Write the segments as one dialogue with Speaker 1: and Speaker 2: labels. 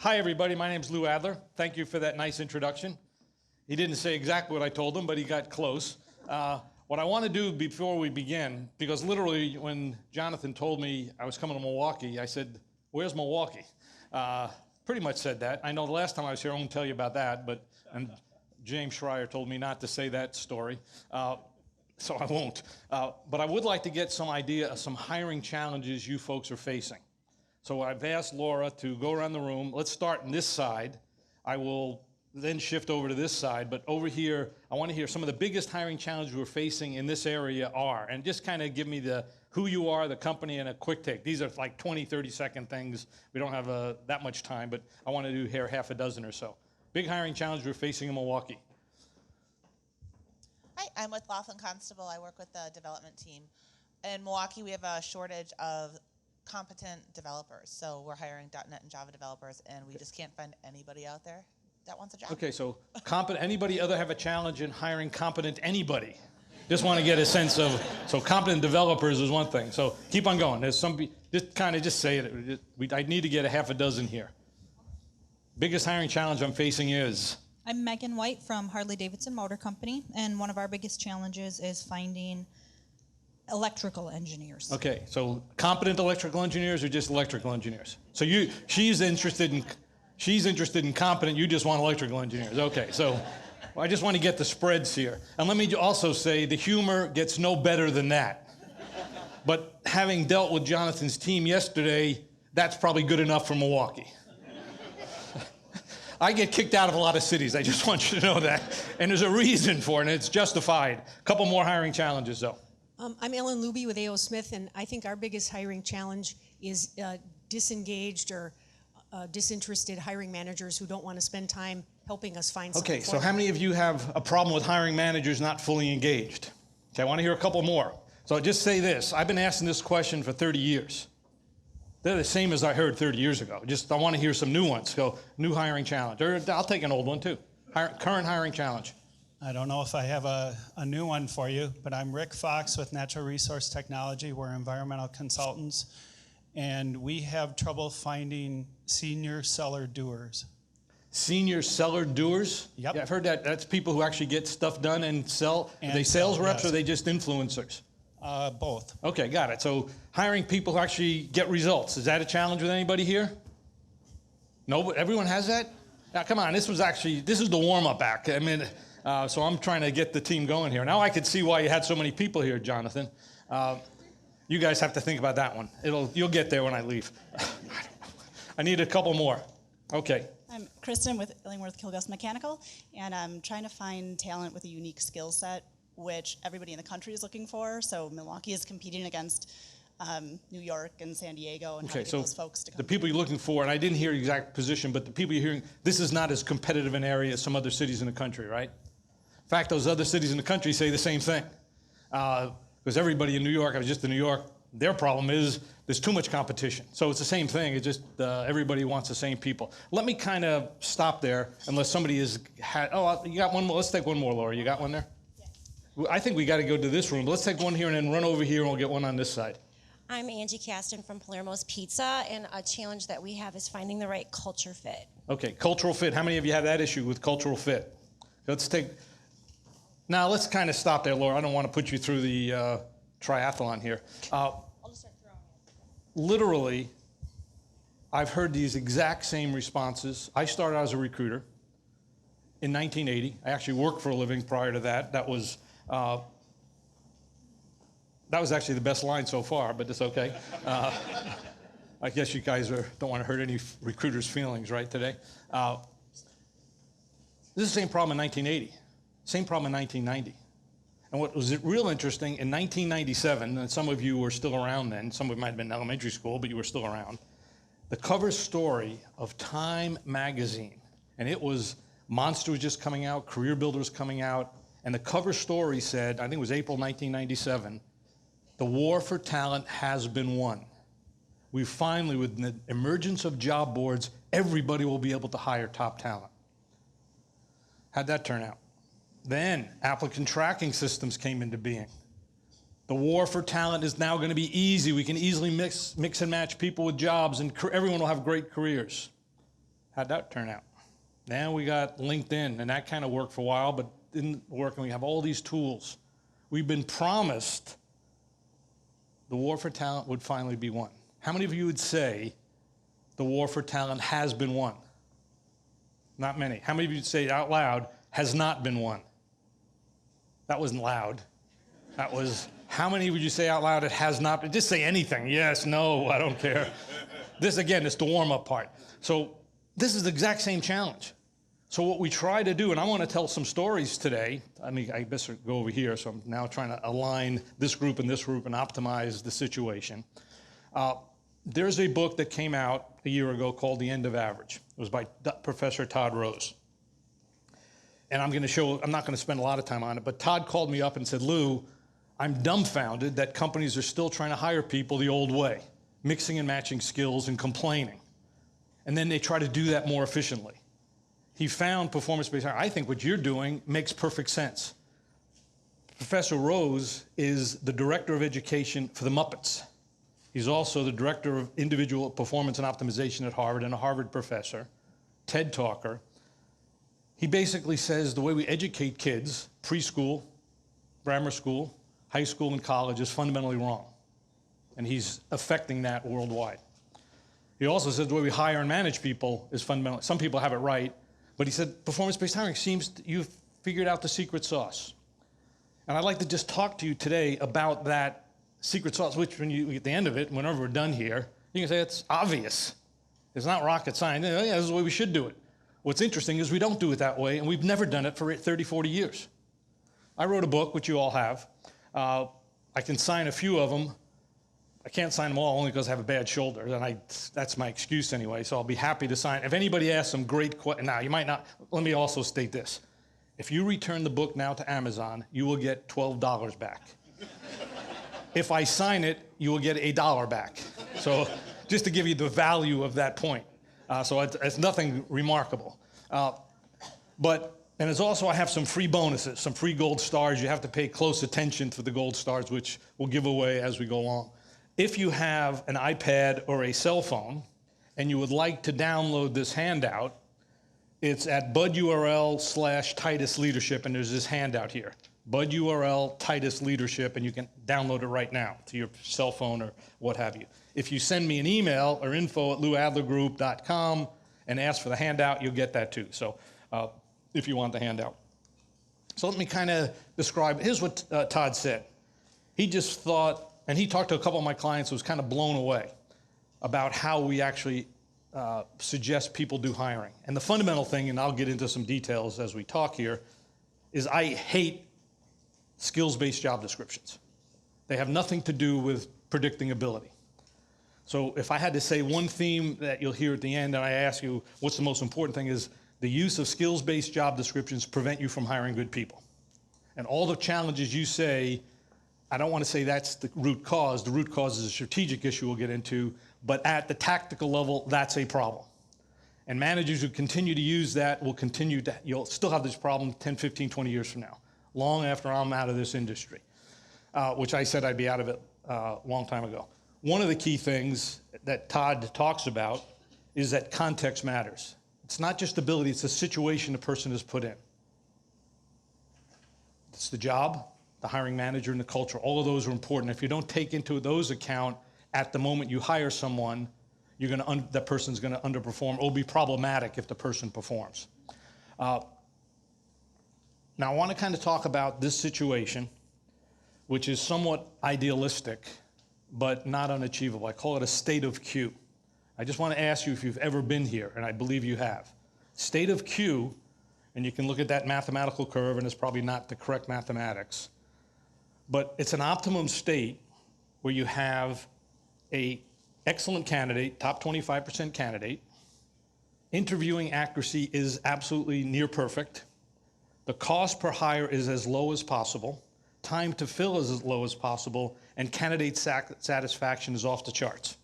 Speaker 1: Hi, everybody. My name's Lou Adler. Thank you for that nice introduction. He didn't say exactly what I told him, but he got close. What I want to do before we begin, because literally when Jonathan told me I was coming to Milwaukee, I said, "Where's Milwaukee?" Pretty much said that. I know the last time I was here, I won't tell you about that, and James Schreier told me not to say that story, so I won't. But I would like to get some idea of some hiring challenges you folks are facing. So I've asked Laura to go around the room. Let's start on this side. I will then shift over to this side, but over here, I want to hear some of the biggest hiring challenges we're facing in this area are, and just kind of give me who you are, the company, and a quick take. These are like 20, 30-second things. We don't have that much time, but I want to do here half a dozen or so. Big hiring challenge we're facing in Milwaukee.
Speaker 2: Hi, I'm with Laughlin Constable. I work with the development team. In Milwaukee, we have a shortage of competent developers. So we're hiring .NET and Java developers, and we just can't find anybody out there that wants a job.
Speaker 1: Okay, so anybody other have a challenge in hiring competent anybody? Just want to get a sense of, so competent developers is one thing. So keep on going. There's just say it. I need to get a half a dozen here. Biggest hiring challenge I'm facing is?
Speaker 3: I'm Megan White from Harley-Davidson Motor Company, and one of our biggest challenges is finding electrical engineers.
Speaker 1: Okay, so competent electrical engineers or just electrical engineers? So she's interested in competent, you just want electrical engineers. Okay, so I just want to get the spreads here. And let me also say the humor gets no better than that. But having dealt with Jonathan's team yesterday, that's probably good enough for Milwaukee. I get kicked out of a lot of cities, I just want you to know that. And there's a reason for it, and it's justified. A couple more hiring challenges, though.
Speaker 4: I'm Ellen Luby with A.O. Smith, and I think our biggest hiring challenge is disengaged or disinterested hiring managers who don't want to spend time helping us find something.
Speaker 1: Okay, so how many of you have a problem with hiring managers not fully engaged? Okay, I want to hear a couple more. So I'll just say this. I've been asking this question for 30 years. They're the same as I heard 30 years ago. I want to hear some new ones. Go, new hiring challenge. Or I'll take an old one, too. Current hiring challenge.
Speaker 5: I don't know if I have a new one for you, but I'm Rick Fox with Natural Resource Technology. We're environmental consultants, and we have trouble finding senior seller doers.
Speaker 1: Senior seller doers?
Speaker 5: Yep.
Speaker 1: Yeah, I've heard that. That's people who actually get stuff done and sell. Are they sales reps, or are they just influencers?
Speaker 5: Both.
Speaker 1: Okay, got it. So hiring people who actually get results. Is that a challenge with anybody here? No, but everyone has that? Now, come on, this is the warm-up act. I mean, so I'm trying to get the team going here. Now I could see why you had so many people here, Jonathan. You guys have to think about that one. You'll get there when I leave. I need a couple more. Okay.
Speaker 6: I'm Kristen with Illingworth Kilgus Mechanical, and I'm trying to find talent with a unique skill set, which everybody in the country is looking for. So Milwaukee is competing against New York and San Diego, and
Speaker 1: okay,
Speaker 6: how to get those folks to come.
Speaker 1: The people you're looking for, and I didn't hear your exact position, but the people you're hearing, this is not as competitive an area as some other cities in the country, right? In fact, those other cities in the country say the same thing. Because everybody in New York, I was just in New York, their problem is there's too much competition. So it's the same thing, it's just everybody wants the same people. Let me kind of stop there, unless somebody you got one more, let's take one more, Laura, you got one there? Yeah. I think we got to go to this room, but let's take one here and then run over here and we'll get one on this side.
Speaker 7: I'm Angie Caston from Palermo's Pizza, and a challenge that we have is finding the right culture fit.
Speaker 1: Okay, cultural fit. How many of you have that issue with cultural fit? Now let's kind of stop there, Laura. I don't want to put you through the triathlon here.
Speaker 6: I'll just start throwing it.
Speaker 1: Literally, I've heard these exact same responses. I started out as a recruiter in 1980. I actually worked for a living prior to that. That was actually the best line so far, but it's okay. I guess you guys don't want to hurt any recruiters' feelings, right, today? This is the same problem in 1980, same problem in 1990. And what was real interesting, in 1997, and some of you were still around then, some of you might have been in elementary school, but you were still around, the cover story of Time magazine, and it was, Monster was just coming out, Career Builder was coming out, and the cover story said, I think it was April 1997, the war for talent has been won. We finally, with the emergence of job boards, everybody will be able to hire top talent. How'd that turn out? Then applicant tracking systems came into being. The war for talent is now going to be easy. We can easily mix and match people with jobs, and everyone will have great careers. How'd that turn out? Then we got LinkedIn, and that kind of worked for a while, but didn't work, and we have all these tools. We've been promised the war for talent would finally be won. How many of you would say the war for talent has been won? Not many. How many of you would say out loud, has not been won? That wasn't loud. That was, how many would you say out loud, it has not been? Just say anything. Yes, no, I don't care. This, again, is the warm-up part. So this is the exact same challenge. So what we try to do, and I want to tell some stories today. I mean, I best go over here, so I'm now trying to align this group and optimize the situation. There's a book that came out a year ago called The End of Average. It was by Professor Todd Rose. And I'm not going to spend a lot of time on it, but Todd called me up and said, Lou, I'm dumbfounded that companies are still trying to hire people the old way, mixing and matching skills and complaining. And then they try to do that more efficiently. He found performance-based hiring. I think what you're doing makes perfect sense. Professor Rose is the director of education for the Muppets. He's also the director of individual performance and optimization at Harvard and a Harvard professor, TED talker. He basically says the way we educate kids, preschool, grammar school, high school, and college is fundamentally wrong. And he's affecting that worldwide. He also says the way we hire and manage people is fundamentally, some people have it right, but he said performance-based hiring seems you've figured out the secret sauce. And I'd like to just talk to you today about that secret sauce, which when you at the end of it, whenever we're done here, you can say it's obvious. It's not rocket science. Yeah, this is the way we should do it. What's interesting is we don't do it that way, and we've never done it for 30, 40 years. I wrote a book, which you all have. I can sign a few of them. I can't sign them all only because I have a bad shoulder, and that's my excuse anyway, so I'll be happy to sign. If anybody asks some great questions, now you might not, let me also state this. If you return the book now to Amazon, you will get $12 back. If I sign it, you will get $1 back. So just to give you the value of that point. So it's nothing remarkable. And it's also, I have some free bonuses, some free gold stars. You have to pay close attention to the gold stars, which we'll give away as we go along. If you have an iPad or a cell phone and you would like to download this handout, it's at bud.url/Titus Leadership, and there's this handout here. bud.url Titus Leadership, and you can download it right now to your cell phone or what have you. If you send me an email or info@louadlergroup.com and ask for the handout, you'll get that too. So if you want the handout. So let me kind of describe, here's what Todd said. He just thought, and he talked to a couple of my clients who was kind of blown away about how we actually suggest people do hiring. And the fundamental thing, and I'll get into some details as we talk here, is I hate skills-based job descriptions. They have nothing to do with predicting ability. So if I had to say one theme that you'll hear at the end, and I ask you what's the most important thing, is the use of skills-based job descriptions prevent you from hiring good people. And all the challenges you say, I don't want to say that's the root cause. The root cause is a strategic issue we'll get into, but at the tactical level, that's a problem. And managers who continue to use that will continue to, you'll still have this problem 10, 15, 20 years from now, long after I'm out of this industry, which I said I'd be out of it a long time ago. One of the key things that Todd talks about is that context matters. It's not just ability, it's the situation the person is put in. It's the job, the hiring manager, and the culture. All of those are important. If you don't take into those account at the moment you hire someone, that person's going to underperform or be problematic if the person performs. Now, I want to kind of talk about this situation, which is somewhat idealistic, but not unachievable. I call it a state of Q. I just want to ask you if you've ever been here, and I believe you have. State of Q, and you can look at that mathematical curve, and it's probably not the correct mathematics, but it's an optimum state where you have an excellent candidate, top 25% candidate. Interviewing accuracy is absolutely near perfect. The cost per hire is as low as possible. Time to fill is as low as possible, and candidate satisfaction is off the charts.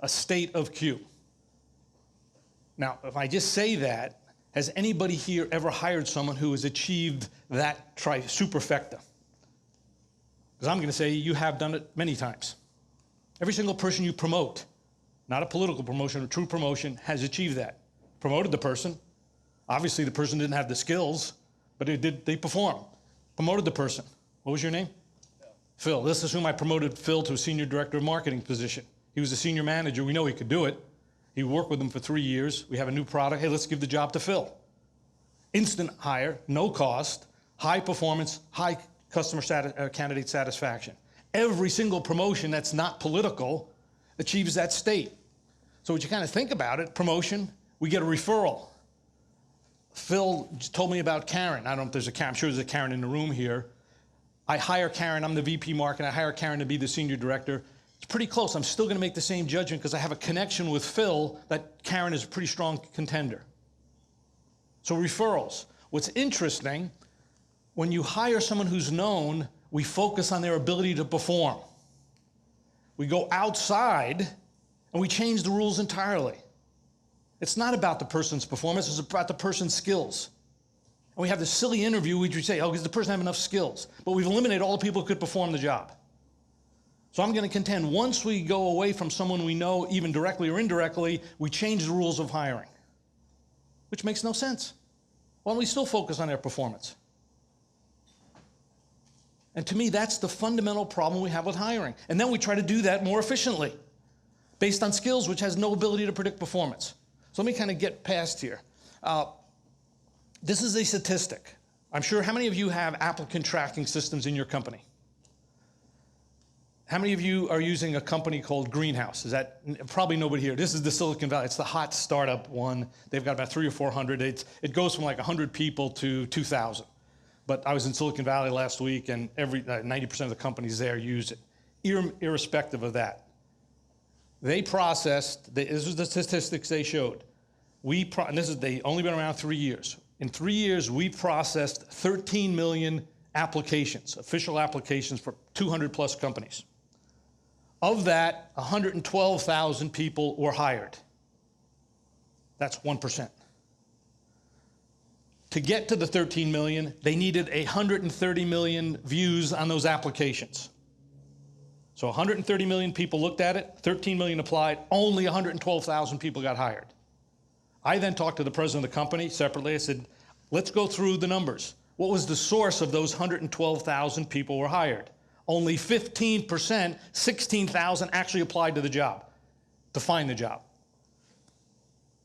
Speaker 1: A state of Q. Now, if I just say that, has anybody here ever hired someone who has achieved that superfecta? Because I'm going to say you have done it many times. Every single person you promote, not a political promotion, a true promotion, has achieved that. promoted the person. Obviously, the person didn't have the skills, but they performed. Promoted the person. What was your name? Phil. This is whom I promoted Phil to a senior director of marketing position. He was a senior manager. We know he could do it. He worked with him for 3 years. We have a new product. Hey, let's give the job to Phil. Instant hire, no cost, high performance, high customer candidate satisfaction. Every single promotion that's not political achieves that state. So what you kind of think about it, promotion, we get a referral. Phil told me about Karen. I don't know if there's a Karen. I'm sure there's a Karen in the room here. I hire Karen. I'm the VP marketing. I hire Karen to be the senior director. It's pretty close. I'm still going to make the same judgment because I have a connection with Phil that Karen is a pretty strong contender. So referrals. What's interesting, when you hire someone who's known, we focus on their ability to perform. We go outside and we change the rules entirely. It's not about the person's performance, it's about the person's skills. And we have this silly interview which we say, oh, does the person have enough skills? But we've eliminated all the people who could perform the job. So I'm going to contend, once we go away from someone we know, even directly or indirectly, we change the rules of hiring, which makes no sense. Why don't we still focus on their performance? And to me, that's the fundamental problem we have with hiring. And then we try to do that more efficiently, based on skills, which has no ability to predict performance. So let me kind of get past here. This is a statistic. I'm sure, how many of you have applicant tracking systems in your company? How many of you are using a company called Greenhouse? Is that, probably nobody here. This is the Silicon Valley. It's the hot startup one. They've got about 300 or 400. It goes from like 100 people to 2,000. But I was in Silicon Valley last week, and 90% of the companies there use it, irrespective of that. They processed, this was the statistics they showed. And this is, they only been around 3 years. In 3 years, we processed 13 million applications, official applications for 200 plus companies. Of that, 112,000 people were hired. That's 1%. To get to the 13 million, they needed 130 million views on those applications. So 130 million people looked at it, 13 million applied, only 112,000 people got hired. I then talked to the president of the company separately. I said, let's go through the numbers. What was the source of those 112,000 people were hired? Only 15%, 16,000 actually applied to the job, to find the job.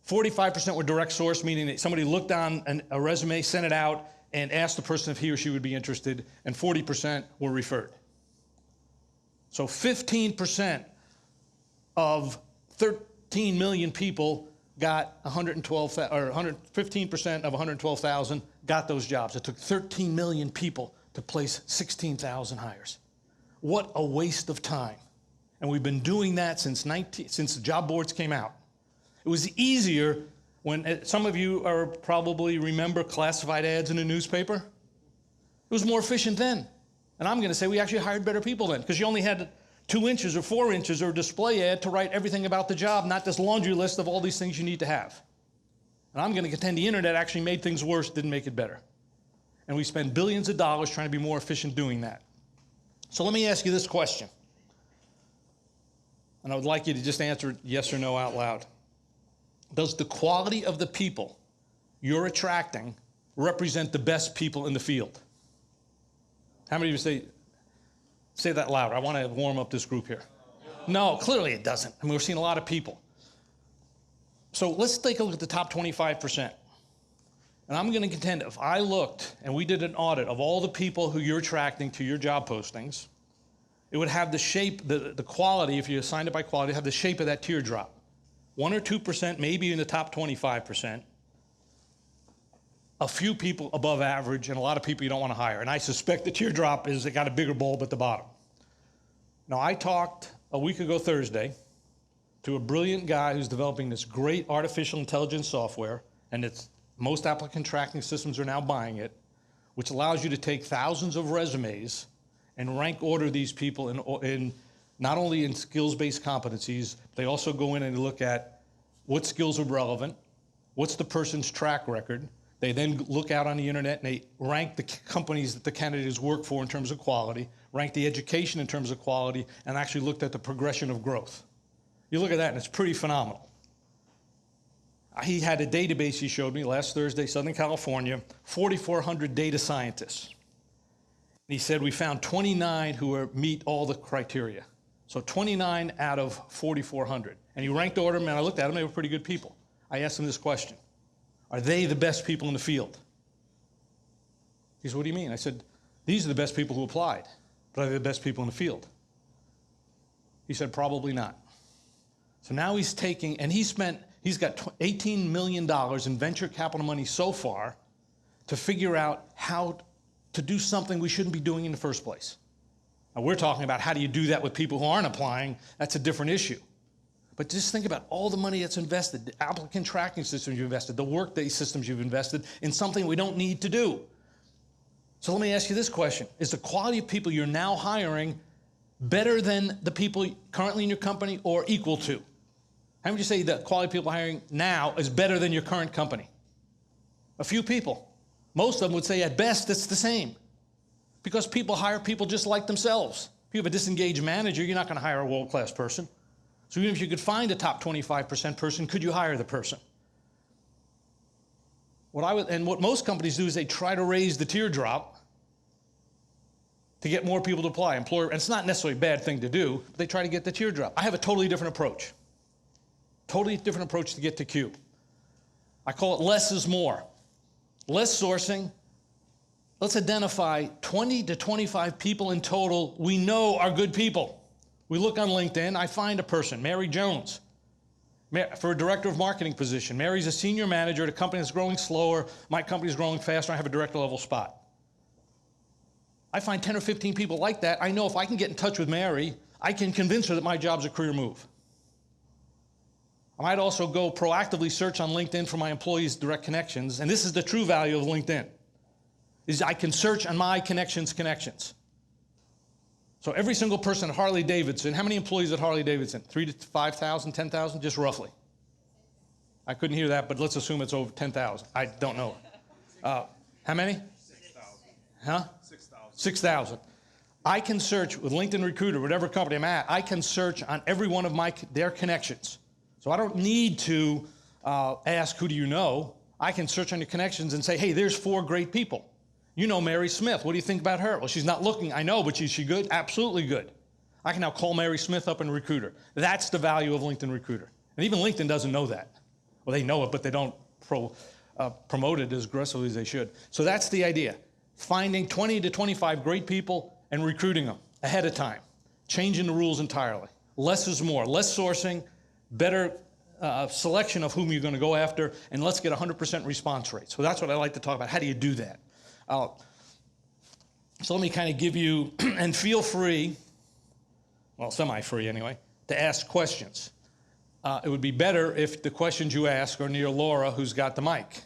Speaker 1: 45% were direct source, meaning that somebody looked on a resume, sent it out, and asked the person if he or she would be interested, and 40% were referred. So 15% of 13 million people got 112,000, or 15% of 112,000 got those jobs. It took 13 million people to place 16,000 hires. What a waste of time. And we've been doing that since the job boards came out. It was easier when, some of you probably remember classified ads in a newspaper. It was more efficient then. And I'm going to say we actually hired better people then, because you only had 2 inches or 4 inches or a display ad to write everything about the job, not this laundry list of all these things you need to have. And I'm going to contend the internet actually made things worse, didn't make it better. And we spend billions of dollars trying to be more efficient doing that. So let me ask you this question. And I would like you to just answer it yes or no out loud. Does the quality of the people you're attracting represent the best people in the field? How many of you say that louder? I want to warm up this group here. No, clearly it doesn't. I mean, we're seeing a lot of people. So let's take a look at the top 25%. And I'm going to contend, if I looked and we did an audit of all the people who you're attracting to your job postings, it would have the shape, the quality, if you assigned it by quality, have the shape of that teardrop. 1 or 2%, maybe in the top 25%. A few people above average, and a lot of people you don't want to hire. And I suspect the teardrop is it got a bigger bulb at the bottom. Now, I talked a week ago Thursday to a brilliant guy who's developing this great artificial intelligence software, and most applicant tracking systems are now buying it, which allows you to take thousands of resumes and rank order these people in not only in skills-based competencies, they also go in and look at what skills are relevant, what's the person's track record. They then look out on the internet and they rank the companies that the candidates work for in terms of quality, rank the education in terms of quality, and actually looked at the progression of growth. You look at that and it's pretty phenomenal. He had a database he showed me last Thursday, Southern California, 4,400 data scientists. He said we found 29 who meet all the criteria. So 29 out of 4,400. And he ranked order them, and I looked at them, they were pretty good people. I asked him this question: are they the best people in the field? He said, what do you mean? I said, these are the best people who applied, but are they the best people in the field? He said, probably not. So now he's taking, and he's got $18 million in venture capital money so far to figure out how to do something we shouldn't be doing in the first place. Now we're talking about how do you do that with people who aren't applying. That's a different issue. But just think about all the money that's invested, the applicant tracking systems you've invested, the workday systems you've invested in something we don't need to do. So let me ask you this question. Is the quality of people you're now hiring better than the people currently in your company or equal to? How would you say the quality of people hiring now is better than your current company? A few people. Most of them would say at best it's the same. Because people hire people just like themselves. If you have a disengaged manager, you're not going to hire a world-class person. So even if you could find a top 25% person, could you hire the person? What most companies do is they try to raise the teardrop to get more people to apply. And it's not necessarily a bad thing to do, but they try to get the teardrop. I have a totally different approach. Totally different approach to get to Q. I call it less is more. Less sourcing. Let's identify 20 to 25 people in total we know are good people. We look on LinkedIn, I find a person, Mary Jones, for a director of marketing position. Mary's a senior manager at a company that's growing slower. My company's growing faster. I have a director level spot. I find 10 or 15 people like that. I know if I can get in touch with Mary, I can convince her that my job's a career move. I might also go proactively search on LinkedIn for my employees' direct connections, and this is the true value of LinkedIn, is I can search on my connections. So every single person at Harley-Davidson, how many employees at Harley-Davidson? 3,000 to 5,000, 10,000, just roughly. I couldn't hear that, but let's assume it's over 10,000. I don't know. How many?
Speaker 8: 6,000.
Speaker 1: Huh?
Speaker 8: 6,000.
Speaker 1: 6,000. I can search with LinkedIn Recruiter, whatever company I'm at, I can search on every one of their connections. So I don't need to ask, who do you know? I can search on your connections and say, hey, there's 4 great people. You know Mary Smith. What do you think about her? Well, she's not looking. I know, but is she good? Absolutely good. I can now call Mary Smith up in Recruiter. That's the value of LinkedIn Recruiter. And even LinkedIn doesn't know that. Well, they know it, but they don't promote it as aggressively as they should. So that's the idea. Finding 20 to 25 great people and recruiting them ahead of time. Changing the rules entirely. Less is more. Less sourcing, better selection of whom you're going to go after, and let's get 100% response rate. So that's what I like to talk about. How do you do that? So let me kind of give you, and feel free, well, semi-free anyway, to ask questions. It would be better if the questions you ask are near Laura, who's got the mic.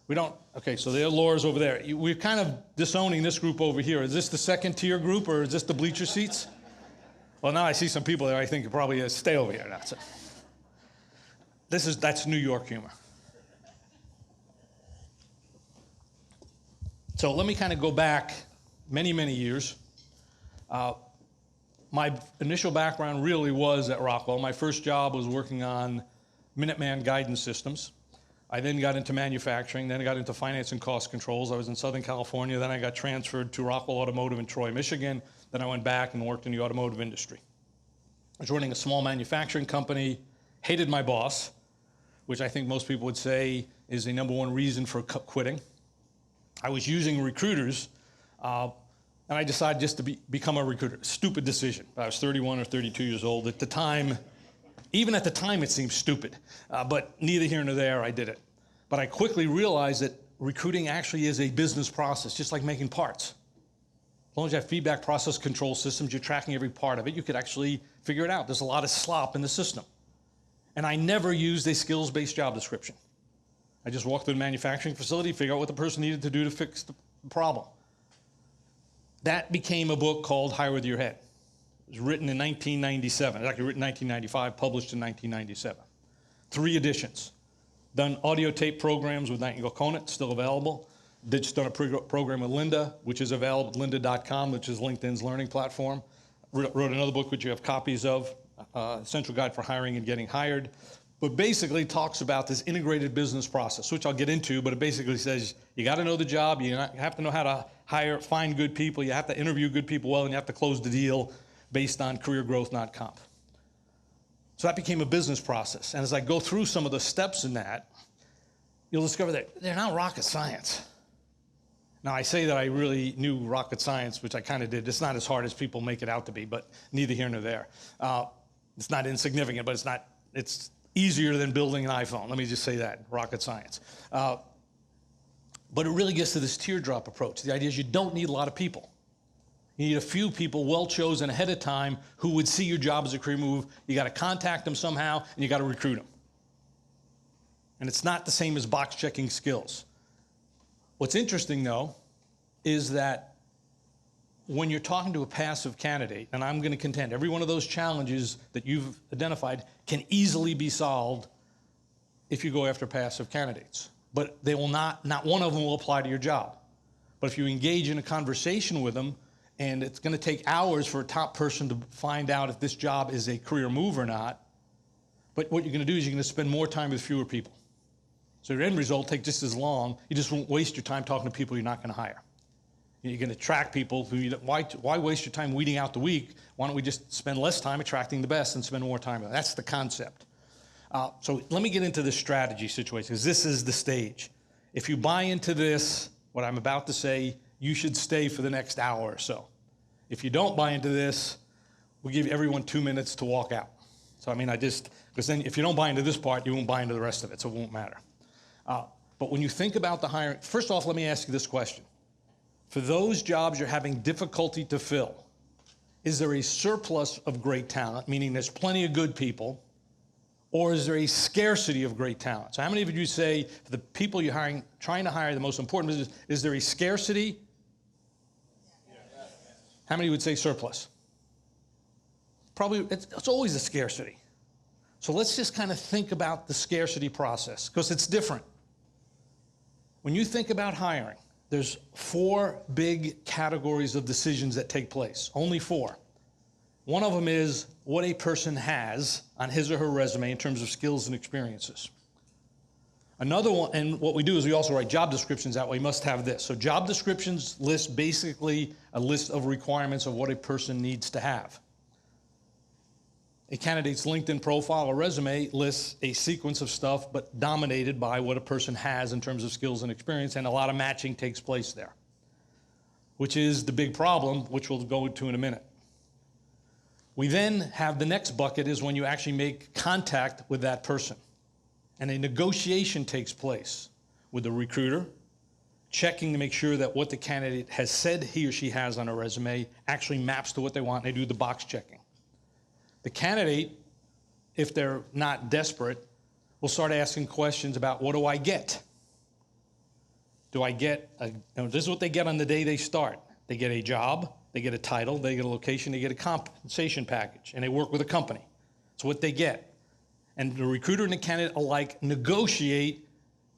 Speaker 1: We don't, okay, so there Laura's over there. We're kind of disowning this group over here. Is this the second tier group, or is this the bleacher seats? Well, now I see some people there I think probably stay over here. That's New York humor. So let me kind of go back many, many years. My initial background really was at Rockwell. My first job was working on Minuteman guidance systems. I then got into manufacturing, then I got into finance and cost controls. I was in Southern California, then I got transferred to Rockwell Automotive in Troy, Michigan. Then I went back and worked in the automotive industry. I was running a small manufacturing company, hated my boss, which I think most people would say is the #1 reason for quitting. I was using recruiters, and I decided just to become a recruiter. Stupid decision. I was 31 or 32 years old. At the time, even at the time it seemed stupid, but neither here nor there, I did it. But I quickly realized that recruiting actually is a business process, just like making parts. As long as you have feedback process control systems, you're tracking every part of it, you could actually figure it out. There's a lot of slop in the system. And I never used a skills-based job description. I just walked through the manufacturing facility, figure out what the person needed to do to fix the problem. That became a book called Hire With Your Head. It was written in 1997. It was actually written in 1995, published in 1997. 3 editions. Done audio tape programs with Nightingale Conant, still available. Just done a program with Linda, which is available at lynda.com, which is LinkedIn's learning platform. Wrote another book which you have copies of, Essential Guide for Hiring and Getting Hired. but basically talks about this integrated business process, which I'll get into, but it basically says you got to know the job, you have to know how to find good people, you have to interview good people well, and you have to close the deal based on career growth, not comp. So that became a business process. And as I go through some of the steps in that, you'll discover that they're not rocket science. Now, I say that I really knew rocket science, which I kind of did. It's not as hard as people make it out to be, but neither here nor there. It's not insignificant, but it's easier than building an iPhone. Let me just say that, rocket science. But it really gets to this teardrop approach. The idea is you don't need a lot of people. You need a few people well chosen ahead of time who would see your job as a career move. You got to contact them somehow, and you got to recruit them. And it's not the same as box checking skills. What's interesting, though, is that when you're talking to a passive candidate, and I'm going to contend every one of those challenges that you've identified can easily be solved if you go after passive candidates. But they will not one of them will apply to your job. But if you engage in a conversation with them, and it's going to take hours for a top person to find out if this job is a career move or not, but what you're going to do is you're going to spend more time with fewer people. So your end result will take just as long. You just won't waste your time talking to people you're not going to hire. You're going to attract people who, why waste your time weeding out the weak? Why don't we just spend less time attracting the best and spend more time? That's the concept. So let me get into this strategy situation, because this is the stage. If you buy into this, what I'm about to say, you should stay for the next hour or so. If you don't buy into this, we'll give everyone 2 minutes to walk out. So because then if you don't buy into this part, you won't buy into the rest of it, so it won't matter. But when you think about the hiring, first off, let me ask you this question. For those jobs you're having difficulty to fill, is there a surplus of great talent, meaning there's plenty of good people, or is there a scarcity of great talent? So how many of you say, for the people you're hiring, trying to hire the most important business, is there a scarcity? How many would say surplus? Probably, it's always a scarcity. So let's just kind of think about the scarcity process, because it's different. When you think about hiring, there's 4 big categories of decisions that take place, only 4. One of them is what a person has on his or her resume in terms of skills and experiences. Another one, and what we do is we also write job descriptions out. We must have this. So job descriptions list basically a list of requirements of what a person needs to have. A candidate's LinkedIn profile or resume lists a sequence of stuff, but dominated by what a person has in terms of skills and experience, and a lot of matching takes place there, which is the big problem, which we'll go into in a minute. We then have the next bucket is when you actually make contact with that person, and a negotiation takes place with the recruiter, checking to make sure that what the candidate has said he or she has on a resume actually maps to what they want, and they do the box checking. The candidate, if they're not desperate, will start asking questions about, what do I get? Do I get, this is what they get on the day they start. They get a job, they get a title, they get a location, they get a compensation package, and they work with a company. It's what they get. And the recruiter and the candidate alike negotiate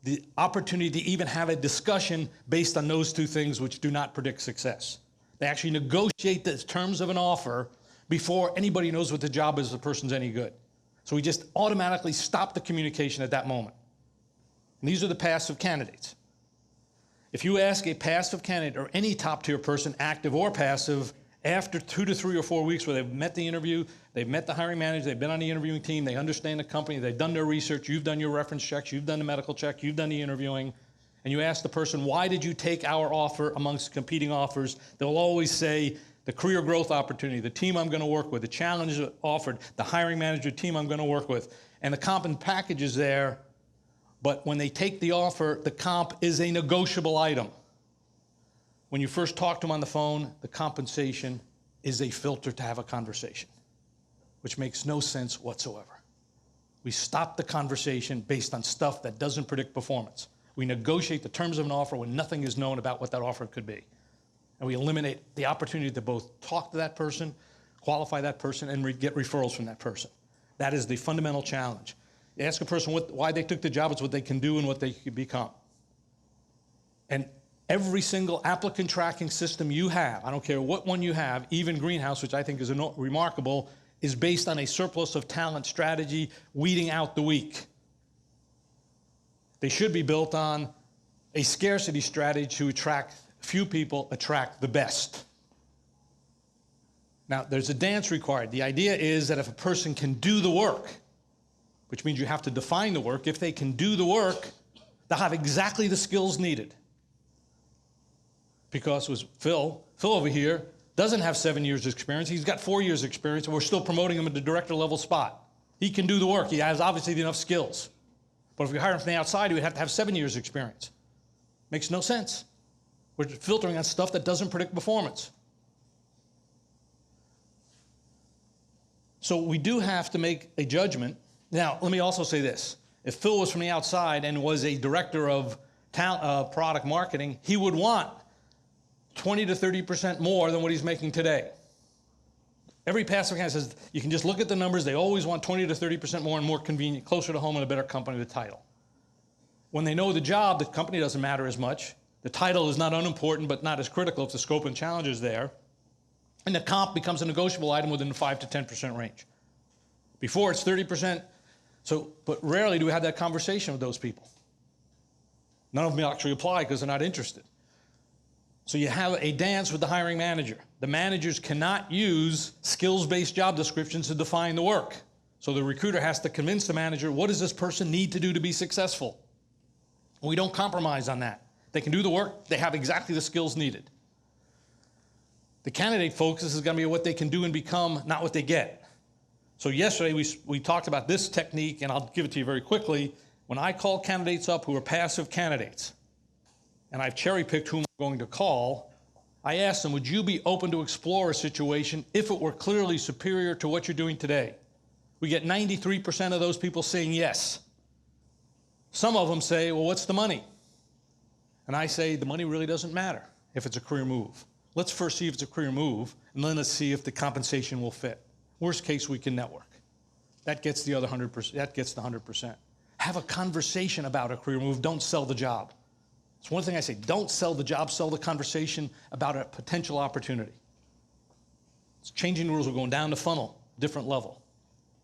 Speaker 1: the opportunity to even have a discussion based on those 2 things, which do not predict success. They actually negotiate the terms of an offer before anybody knows what the job is, if the person's any good. So we just automatically stop the communication at that moment. And these are the passive candidates. If you ask a passive candidate or any top-tier person, active or passive, after 2 to 3 or 4 weeks where they've met the interview, they've met the hiring manager, they've been on the interviewing team, they understand the company, they've done their research, you've done your reference checks, you've done the medical check, you've done the interviewing, and you ask the person, why did you take our offer amongst competing offers? They'll always say, the career growth opportunity, the team I'm going to work with, the challenges offered, the hiring manager team I'm going to work with, and the comp and package is there, but when they take the offer, the comp is a negotiable item. When you first talk to them on the phone, the compensation is a filter to have a conversation, which makes no sense whatsoever. We stop the conversation based on stuff that doesn't predict performance. We negotiate the terms of an offer when nothing is known about what that offer could be. And we eliminate the opportunity to both talk to that person, qualify that person, and get referrals from that person. That is the fundamental challenge. You ask a person why they took the job, it's what they can do and what they could become. And every single applicant tracking system you have, I don't care what one you have, even Greenhouse, which I think is remarkable, is based on a surplus of talent strategy, weeding out the weak. They should be built on a scarcity strategy to attract few people, attract the best. Now, there's a dance required. The idea is that if a person can do the work, which means you have to define the work, if they can do the work, they'll have exactly the skills needed. Because with Phil over here doesn't have 7 years experience, he's got 4 years experience, and we're still promoting him at the director level spot. He can do the work, he has obviously enough skills. But if we hire him from the outside, he would have to have 7 years experience. Makes no sense. We're filtering on stuff that doesn't predict performance. So we do have to make a judgment. Now, let me also say this. If Phil was from the outside and was a director of product marketing, he would want 20 to 30% more than what he's making today. Every passive candidate says, you can just look at the numbers, they always want 20 to 30% more and more convenient, closer to home and a better company with title. When they know the job, the company doesn't matter as much. The title is not unimportant, but not as critical if the scope and challenge is there. And the comp becomes a negotiable item within the 5 to 10% range. Before, it's 30%. But rarely do we have that conversation with those people. None of them actually apply because they're not interested. So you have a dance with the hiring manager. The managers cannot use skills-based job descriptions to define the work. So the recruiter has to convince the manager, what does this person need to do to be successful? We don't compromise on that. They can do the work, they have exactly the skills needed. The candidate focus is going to be what they can do and become, not what they get. So yesterday we talked about this technique, and I'll give it to you very quickly. When I call candidates up who are passive candidates, and I've cherry-picked whom I'm going to call, I asked them, would you be open to explore a situation if it were clearly superior to what you're doing today? We get 93% of those people saying yes. Some of them say, well, what's the money? And I say, the money really doesn't matter if it's a career move. Let's first see if it's a career move, and then let's see if the compensation will fit. Worst case, we can network. That gets the other 100%. That gets the 100%. Have a conversation about a career move. Don't sell the job. It's one thing I say, don't sell the job, sell the conversation about a potential opportunity. It's changing the rules. We're going down the funnel, different level.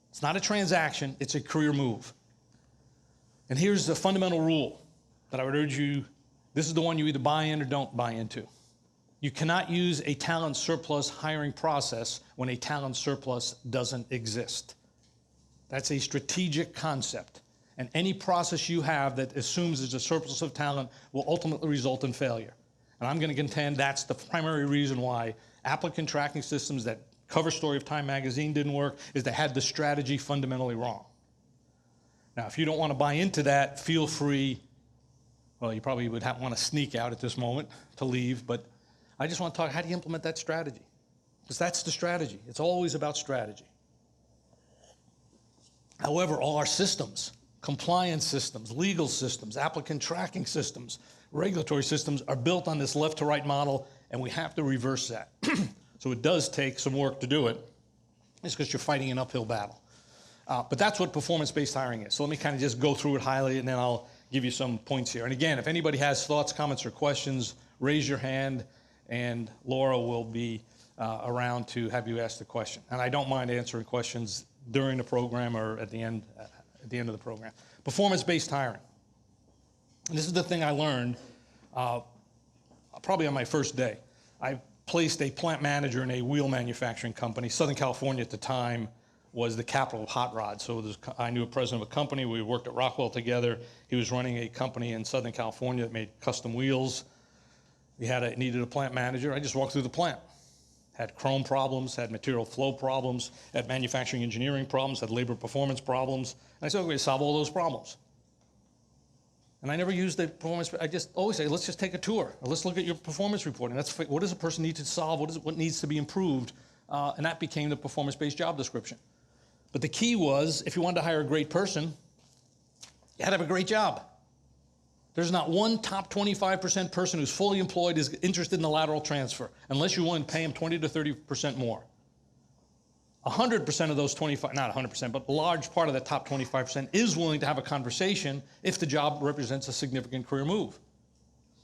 Speaker 1: It's not a transaction, it's a career move. And here's the fundamental rule that I would urge you, this is the one you either buy in or don't buy into. You cannot use a talent surplus hiring process when a talent surplus doesn't exist. That's a strategic concept. And any process you have that assumes there's a surplus of talent will ultimately result in failure. And I'm going to contend that's the primary reason why applicant tracking systems, that cover story of Time magazine didn't work, is they had the strategy fundamentally wrong. Now, if you don't want to buy into that, feel free. Well, you probably would want to sneak out at this moment to leave, but I just want to talk, how do you implement that strategy? Because that's the strategy. It's always about strategy. However, all our systems, compliance systems, legal systems, applicant tracking systems, regulatory systems are built on this left to right model, and we have to reverse that. So it does take some work to do it. It's because you're fighting an uphill battle. But that's what performance-based hiring is. So let me kind of just go through it, highlight it, and then I'll give you some points here. And again, if anybody has thoughts, comments, or questions, raise your hand, and Laura will be around to have you ask the question. And I don't mind answering questions during the program or at the end of the program. Performance-based hiring. And this is the thing I learned probably on my first day. I placed a plant manager in a wheel manufacturing company. Southern California at the time was the capital of hot rods. So I knew a president of a company. We worked at Rockwell together. He was running a company in Southern California that made custom wheels. We needed a plant manager. I just walked through the plant. Had chrome problems, had material flow problems, had manufacturing engineering problems, had labor performance problems. And I said, okay, solve all those problems. And I never used the performance, I just always say, let's just take a tour. Or let's look at your performance reporting. What does a person need to solve? What needs to be improved? And that became the performance-based job description. But the key was, if you wanted to hire a great person, you had to have a great job. There's not one top 25% person who's fully employed is interested in the lateral transfer, unless you want to pay them 20 to 30% more. 100% of those 25, not 100%, but a large part of that top 25% is willing to have a conversation if the job represents a significant career move.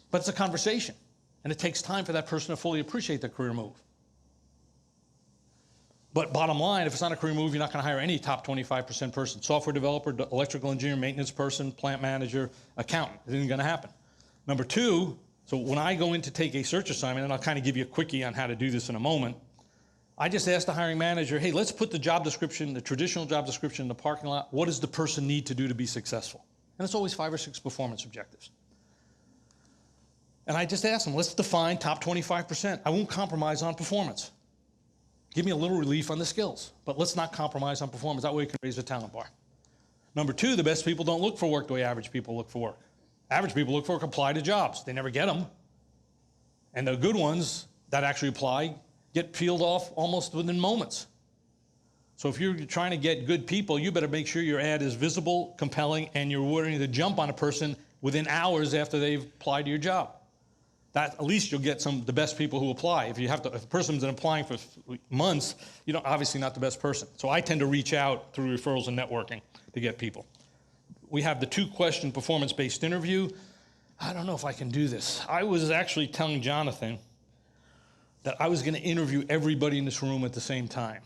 Speaker 1: But it's a conversation, and it takes time for that person to fully appreciate the career move. But bottom line, if it's not a career move, you're not going to hire any top 25% person. Software developer, electrical engineer, maintenance person, plant manager, accountant. It isn't going to happen. Number two, so when I go in to take a search assignment, and I'll kind of give you a quickie on how to do this in a moment, I just ask the hiring manager, hey, let's put the job description, the traditional job description in the parking lot. What does the person need to do to be successful? And it's always 5 or 6 performance objectives. And I just ask them, let's define top 25%. I won't compromise on performance. Give me a little relief on the skills, but let's not compromise on performance. That way we can raise the talent bar. Number two, the best people don't look for work the way average people look for work. Average people look for work, apply to jobs. They never get them. And the good ones that actually apply get peeled off almost within moments. So if you're trying to get good people, you better make sure your ad is visible, compelling, and you're willing to jump on a person within hours after they've applied to your job. That, at least you'll get the best people who apply. If a person's been applying for months, obviously not the best person. So I tend to reach out through referrals and networking to get people. We have the 2-question performance-based interview. I don't know if I can do this. I was actually telling Jonathan that I was going to interview everybody in this room at the same time.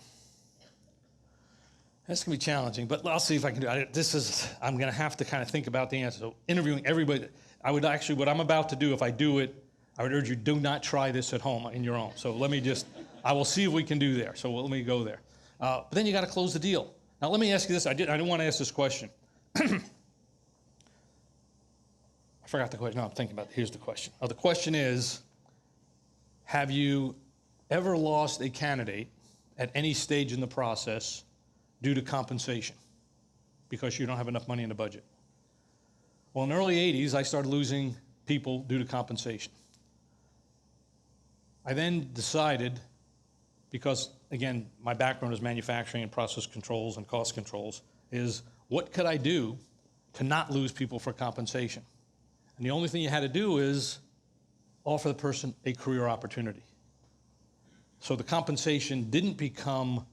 Speaker 1: That's going to be challenging, but I'll see if I can do it. I'm going to have to kind of think about the answer. So interviewing everybody, what I'm about to do, if I do it, I would urge you, do not try this at home in your own. So I will see if we can do there. So let me go there. But then you got to close the deal. Now let me ask you this. I didn't want to ask this question. I forgot the question. No, I'm thinking about it. Here's the question. The question is, have you ever lost a candidate at any stage in the process due to compensation because you don't have enough money in the budget? Well, in the early 80s, I started losing people due to compensation. I then decided, because, again, my background is manufacturing and process controls and cost controls, is what could I do to not lose people for compensation? And the only thing you had to do is offer the person a career opportunity. So the compensation didn't become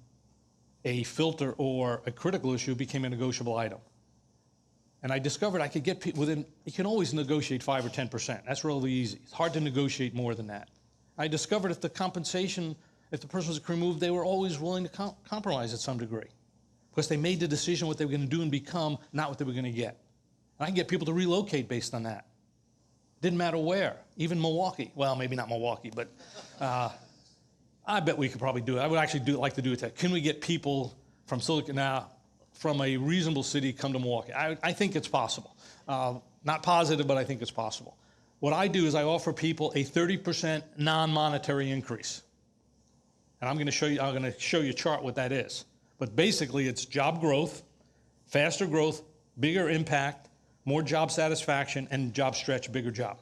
Speaker 1: a filter or a critical issue, it became a negotiable item. And I discovered I could get people you can always negotiate 5 or 10%. That's really easy. It's hard to negotiate more than that. I discovered if the person was a career move, they were always willing to compromise at some degree because they made the decision what they were going to do and become, not what they were going to get. And I can get people to relocate based on that. Didn't matter where, even Milwaukee. Well, maybe not Milwaukee, but I bet we could probably do it. I would actually like to do it. Can we get people from from a reasonable city come to Milwaukee? I think it's possible. Not positive, but I think it's possible. What I do is I offer people a 30% non-monetary increase. And I'm going to show you a chart what that is. But basically it's job growth, faster growth, bigger impact, more job satisfaction, and job stretch, bigger job.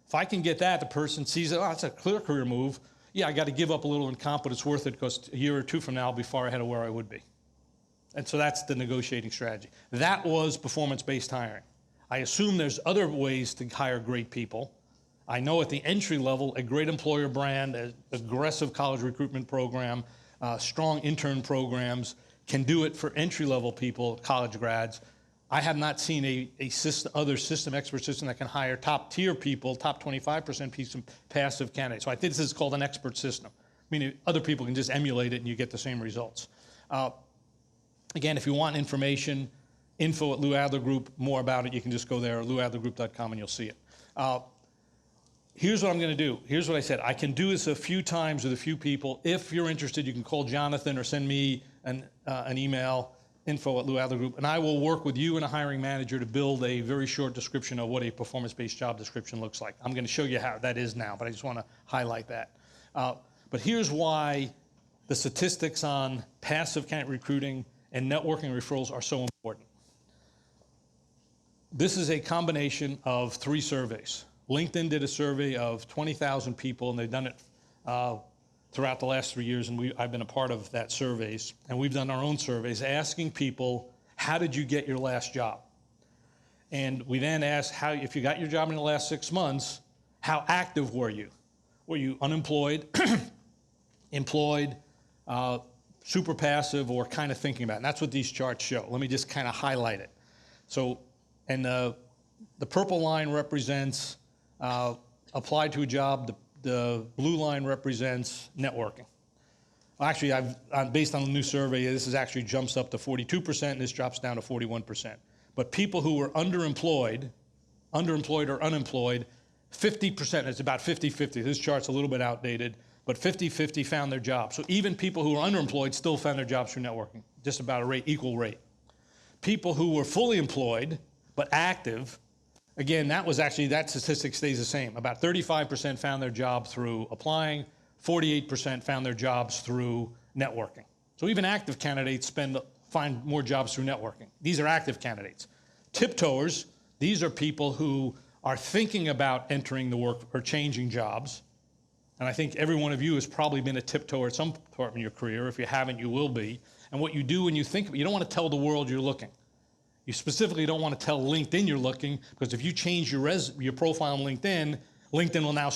Speaker 1: If I can get that, the person sees it, it's a clear career move. Yeah, I got to give up a little in comp, but it's worth it because a year or two from now I'll be far ahead of where I would be. And so that's the negotiating strategy. That was performance-based hiring. I assume there's other ways to hire great people. I know at the entry level, a great employer brand, an aggressive college recruitment program, strong intern programs can do it for entry-level people, college grads. I have not seen other system expert system that can hire top-tier people, top 25% passive candidates. So I think this is called an expert system, meaning other people can just emulate it and you get the same results. Again, if you want information, info at Lou Adler Group, more about it, you can just go there, louadlergroup.com, and you'll see it. Here's what I'm going to do. Here's what I said. I can do this a few times with a few people. If you're interested, you can call Jonathan or send me an email, info at Lou Adler Group, and I will work with you and a hiring manager to build a very short description of what a performance-based job description looks like. I'm going to show you how that is now, but I just want to highlight that. But here's why the statistics on passive candidate recruiting and networking referrals are so important. This is a combination of 3 surveys. LinkedIn did a survey of 20,000 people, and they've done it throughout the last 3 years, and I've been a part of that surveys. And we've done our own surveys asking people, how did you get your last job? And we then asked, if you got your job in the last 6 months, how active were you? Were you unemployed, employed, super passive, or kind of thinking about it? And that's what these charts show. Let me just kind of highlight it. So, and the purple line represents applied to a job. The blue line represents networking. Actually, based on the new survey, this is actually jumps up to 42%, and this drops down to 41%. But people who were underemployed or unemployed, 50%, it's about 50-50. This chart's a little bit outdated, but 50-50 found their jobs. So even people who were underemployed still found their jobs through networking, just about equal rate. People who were fully employed but active, again, that statistic stays the same. About 35% found their job through applying, 48% found their jobs through networking. So even active candidates find more jobs through networking. These are active candidates. Tiptoers, these are people who are thinking about entering the work or changing jobs. And I think every one of you has probably been a tiptoer at some part in your career. If you haven't, you will be. And what you do when you think, you don't want to tell the world you're looking. You specifically don't want to tell LinkedIn you're looking, because if you change your profile on LinkedIn, LinkedIn will now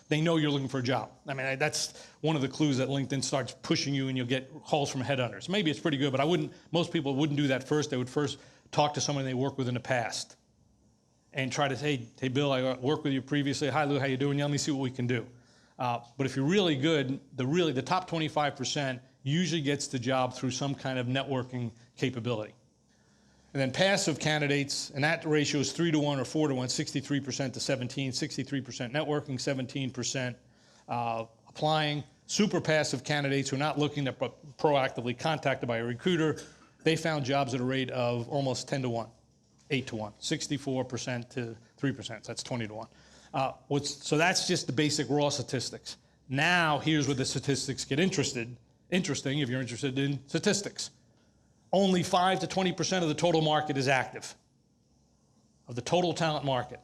Speaker 1: they know you're looking for a job. I mean, that's one of the clues that LinkedIn starts pushing you and you'll get calls from headhunters. Maybe it's pretty good, but most people wouldn't do that first. They would first talk to someone they worked with in the past and try to say, hey, Bill, I worked with you previously. Hi, Lou, how you doing? Yeah, let me see what we can do. But if you're really good, the top 25% usually gets the job through some kind of networking capability. And then passive candidates, and that ratio is 3-to-1 or 4-to-1, 63% to 17, 63% networking, 17% applying. Super passive candidates who are not looking to proactively contacted by a recruiter, they found jobs at a rate of almost 10-to-1, 8-to-1, 64% to 3%, so that's 20-to-1. So that's just the basic raw statistics. Now here's where the statistics get interesting if you're interested in statistics. Only 5 to 20% of the total market is active, of the total talent market.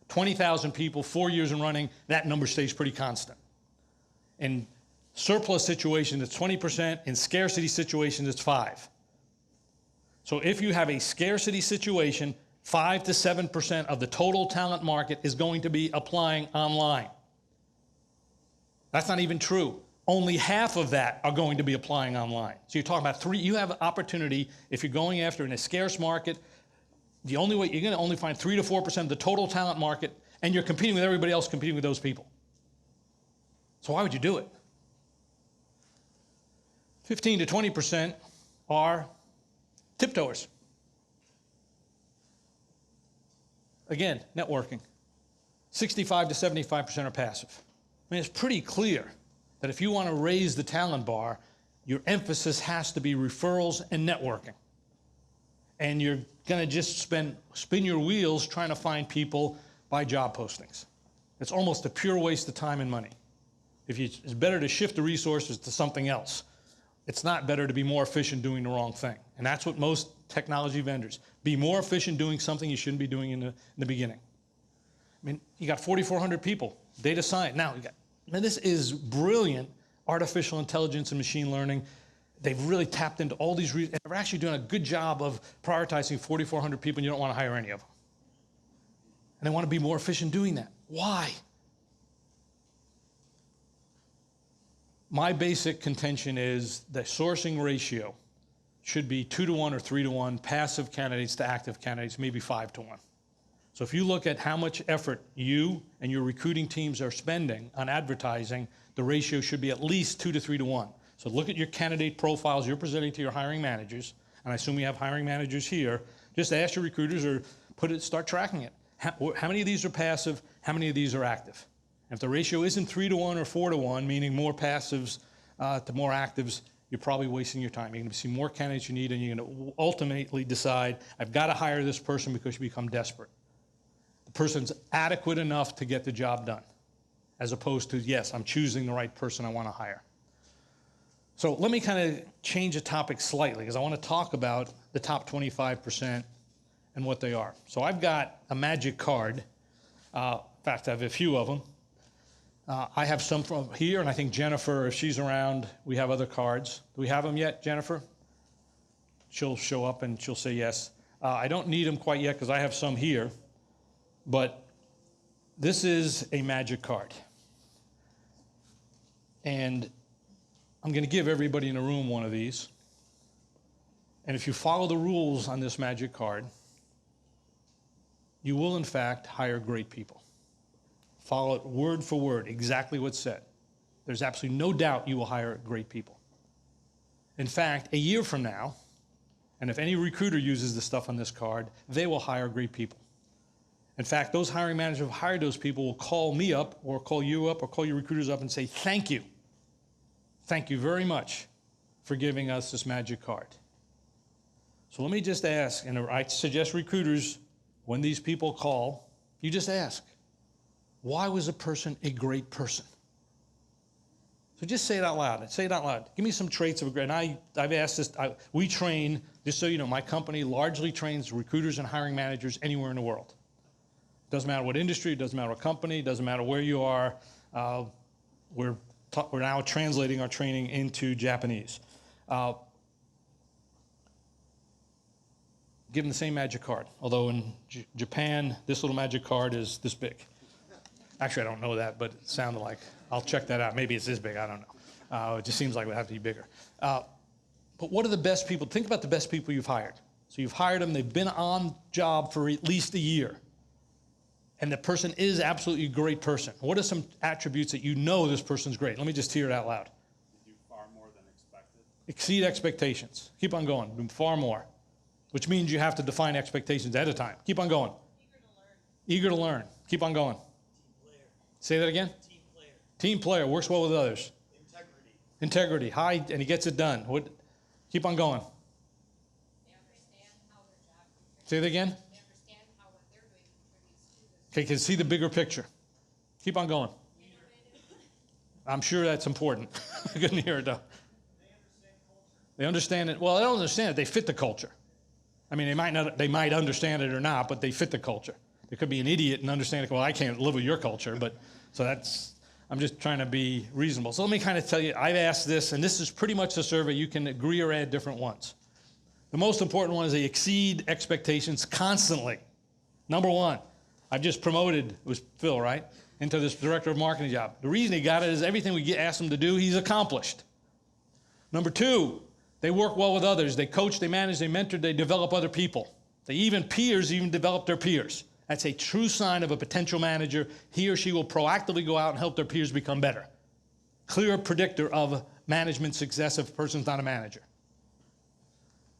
Speaker 1: 20,000 people, 4 years in running, that number stays pretty constant. In surplus situations, it's 20%. In scarcity situations, it's 5. So if you have a scarcity situation, 5 to 7% of the total talent market is going to be applying online. That's not even true. Only half of that are going to be applying online. So you're talking about you have an opportunity, if you're going after in a scarce market, you're going to only find 3 to 4% of the total talent market, and you're competing with everybody else competing with those people. So why would you do it? 15 to 20% are tiptoers. Again, networking. 65 to 75% are passive. I mean, it's pretty clear that if you want to raise the talent bar, your emphasis has to be referrals and networking. And you're going to just spin your wheels trying to find people by job postings. It's almost a pure waste of time and money. It's better to shift the resources to something else. It's not better to be more efficient doing the wrong thing. And that's what most technology vendors, be more efficient doing something you shouldn't be doing in the beginning. I mean, you got 4,400 people, data science. Now, this is brilliant artificial intelligence and machine learning. They've really tapped into all these, and they're actually doing a good job of prioritizing 4,400 people, and you don't want to hire any of them. And they want to be more efficient doing that. Why? My basic contention is the sourcing ratio should be 2-to-1 or 3-to-1, passive candidates to active candidates, maybe 5-to-1. So if you look at how much effort you and your recruiting teams are spending on advertising, the ratio should be at least 2 to 3-to-1. So look at your candidate profiles you're presenting to your hiring managers, and I assume you have hiring managers here. Just ask your recruiters or start tracking it. How many of these are passive? How many of these are active? And if the ratio isn't 3-to-1 or 4-to-1, meaning more passives to more actives, you're probably wasting your time. You're going to see more candidates you need, and you're going to ultimately decide, I've got to hire this person because you become desperate. The person's adequate enough to get the job done, as opposed to, yes, I'm choosing the right person I want to hire. So let me kind of change the topic slightly, because I want to talk about the top 25% and what they are. So I've got a magic card. In fact, I have a few of them. I have some from here, and I think Jennifer, if she's around, we have other cards. Do we have them yet, Jennifer? She'll show up and she'll say yes. I don't need them quite yet because I have some here, but this is a magic card. And I'm going to give everybody in the room one of these. And if you follow the rules on this magic card, you will, in fact, hire great people. Follow it word for word, exactly what's said. There's absolutely no doubt you will hire great people. In fact, a year from now, and if any recruiter uses the stuff on this card, they will hire great people. In fact, those hiring managers who have hired those people will call me up or call you up or call your recruiters up and say, thank you. Thank you very much for giving us this magic card. So let me just ask, and I suggest recruiters, when these people call, you just ask, why was a person a great person? So just say it out loud. Say it out loud. Give me some traits of a great, and I've asked this, we train, just so you know, my company largely trains recruiters and hiring managers anywhere in the world. Doesn't matter what industry, it doesn't matter what company, it doesn't matter where you are. We're now translating our training into Japanese. Give them the same magic card, although in Japan, this little magic card is this big. Actually, I don't know that, but it sounded like, I'll check that out. Maybe it's this big, I don't know. It just seems like it would have to be bigger. But what are the best people? Think about the best people you've hired. So you've hired them, they've been on job for at least a year. And the person is absolutely a great person. What are some attributes that you know this person's great? Let me just hear it out loud.
Speaker 8: They do far more than expected.
Speaker 1: Exceed expectations. Keep on going. Do far more. Which means you have to define expectations ahead of time. Keep on going. Eager to learn. Keep on going. Say that again?
Speaker 8: Team player.
Speaker 1: Team player. Works well with others.
Speaker 8: Integrity.
Speaker 1: Integrity. High, and he gets it done. Keep on going.
Speaker 9: They understand how their job contributes.
Speaker 1: Say that again?
Speaker 9: They understand how what they're doing contributes to this.
Speaker 1: Okay, can see the bigger picture. Keep on going. I'm sure that's important. I couldn't hear it though. They understand it. Well, they don't understand it. They fit the culture. I mean, they might understand it or not, but they fit the culture. There could be an idiot and understand it. Well, I can't live with your culture, but so I'm just trying to be reasonable. So let me kind of tell you, I've asked this, and this is pretty much a survey. You can agree or add different ones. The most important one is they exceed expectations constantly. Number one, I've just promoted, it was Phil, right, into this director of marketing job. The reason he got it is everything we asked him to do, he's accomplished. Number two, they work well with others. They coach, they manage, they mentor, they develop other people. Peers even develop their peers. That's a true sign of a potential manager. He or she will proactively go out and help their peers become better. Clear predictor of management success if a person's not a manager.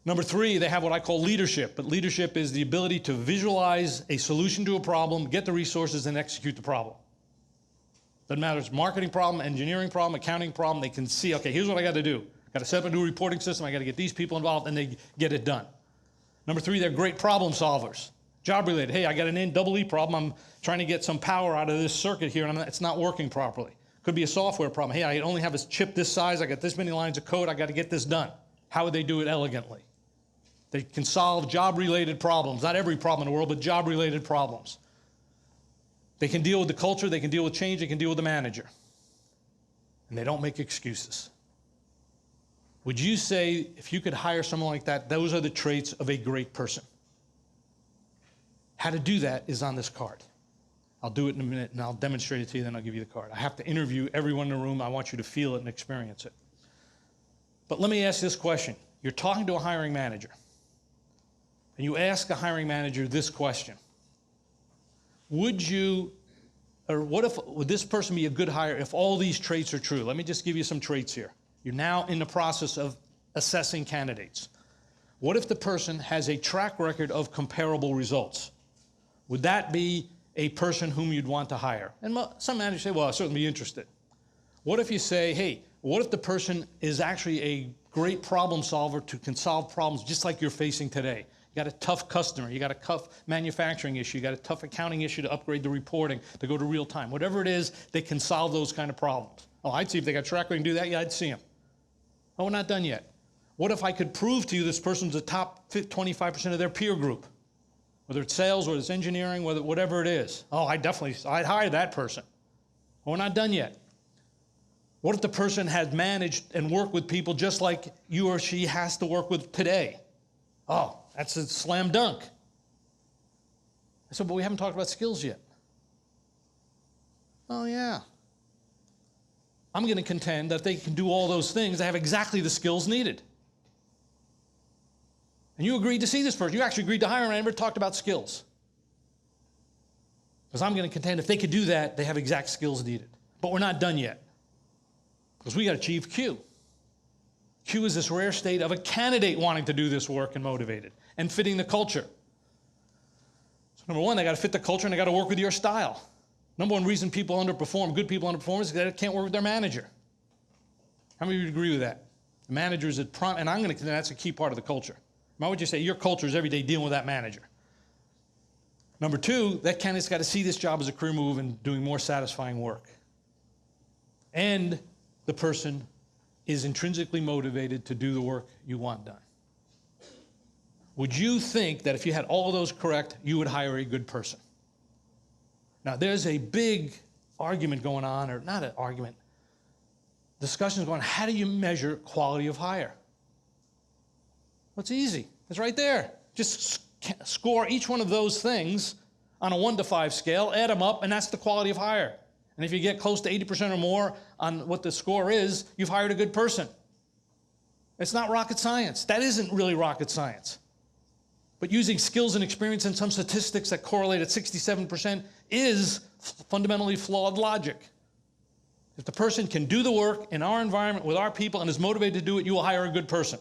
Speaker 1: Number three, they have what I call leadership. But leadership is the ability to visualize a solution to a problem, get the resources, and execute the problem. Doesn't matter if it's a marketing problem, engineering problem, accounting problem. They can see, okay, here's what I got to do. Got to set up a new reporting system. I got to get these people involved, and they get it done. Number three, they're great problem solvers. Job related. Hey, I got an double E problem. I'm trying to get some power out of this circuit here, and it's not working properly. Could be a software problem. Hey, I only have a chip this size. I got this many lines of code. I got to get this done. How would they do it elegantly? They can solve job-related problems. Not every problem in the world, but job-related problems. They can deal with the culture. They can deal with change. They can deal with the manager. And they don't make excuses. Would you say, if you could hire someone like that, those are the traits of a great person? How to do that is on this card. I'll do it in a minute, and I'll demonstrate it to you, then I'll give you the card. I have to interview everyone in the room. I want you to feel it and experience it. But let me ask this question. You're talking to a hiring manager, and you ask a hiring manager this question. Would this person be a good hire if all these traits are true? Let me just give you some traits here. You're now in the process of assessing candidates. What if the person has a track record of comparable results? Would that be a person whom you'd want to hire? And some managers say, well, I'll certainly be interested. What if you say, hey, what if the person is actually a great problem solver can solve problems just like you're facing today? You got a tough customer, you got a tough manufacturing issue, you got a tough accounting issue to upgrade the reporting, to go to real time. Whatever it is, they can solve those kind of problems. Oh, I'd see if they got a track record and do that, yeah, I'd see them. Oh, we're not done yet. What if I could prove to you this person's the top 25% of their peer group? Whether it's sales, whether it's engineering, whatever it is. Oh, I'd hire that person. Well, we're not done yet. What if the person had managed and worked with people just like you or she has to work with today? Oh, that's a slam dunk. I said, but we haven't talked about skills yet. Oh, yeah. I'm going to contend that they can do all those things. They have exactly the skills needed. And you agreed to see this person. You actually agreed to hire them. I never talked about skills. Because I'm going to contend if they could do that, they have exact skills needed. But we're not done yet. Because we got to achieve Q. Q is this rare state of a candidate wanting to do this work and motivated and fitting the culture. So number one, they got to fit the culture and they got to work with your style. Number one reason people underperform, good people underperform, is that they can't work with their manager. How many of you agree with that? The manager is and I'm going to, that's a key part of the culture. Why would you say your culture is every day dealing with that manager? Number two, that candidate's got to see this job as a career move and doing more satisfying work. And the person is intrinsically motivated to do the work you want done. Would you think that if you had all of those correct, you would hire a good person? Now, there's a big argument going on, or not an argument, discussions going on, how do you measure quality of hire? Well, it's easy. It's right there. Just score each one of those things on a 1 to 5 scale, add them up, and that's the quality of hire. And if you get close to 80% or more on what the score is, you've hired a good person. It's not rocket science. That isn't really rocket science. But using skills and experience and some statistics that correlate at 67% is fundamentally flawed logic. If the person can do the work in our environment with our people and is motivated to do it, you will hire a good person.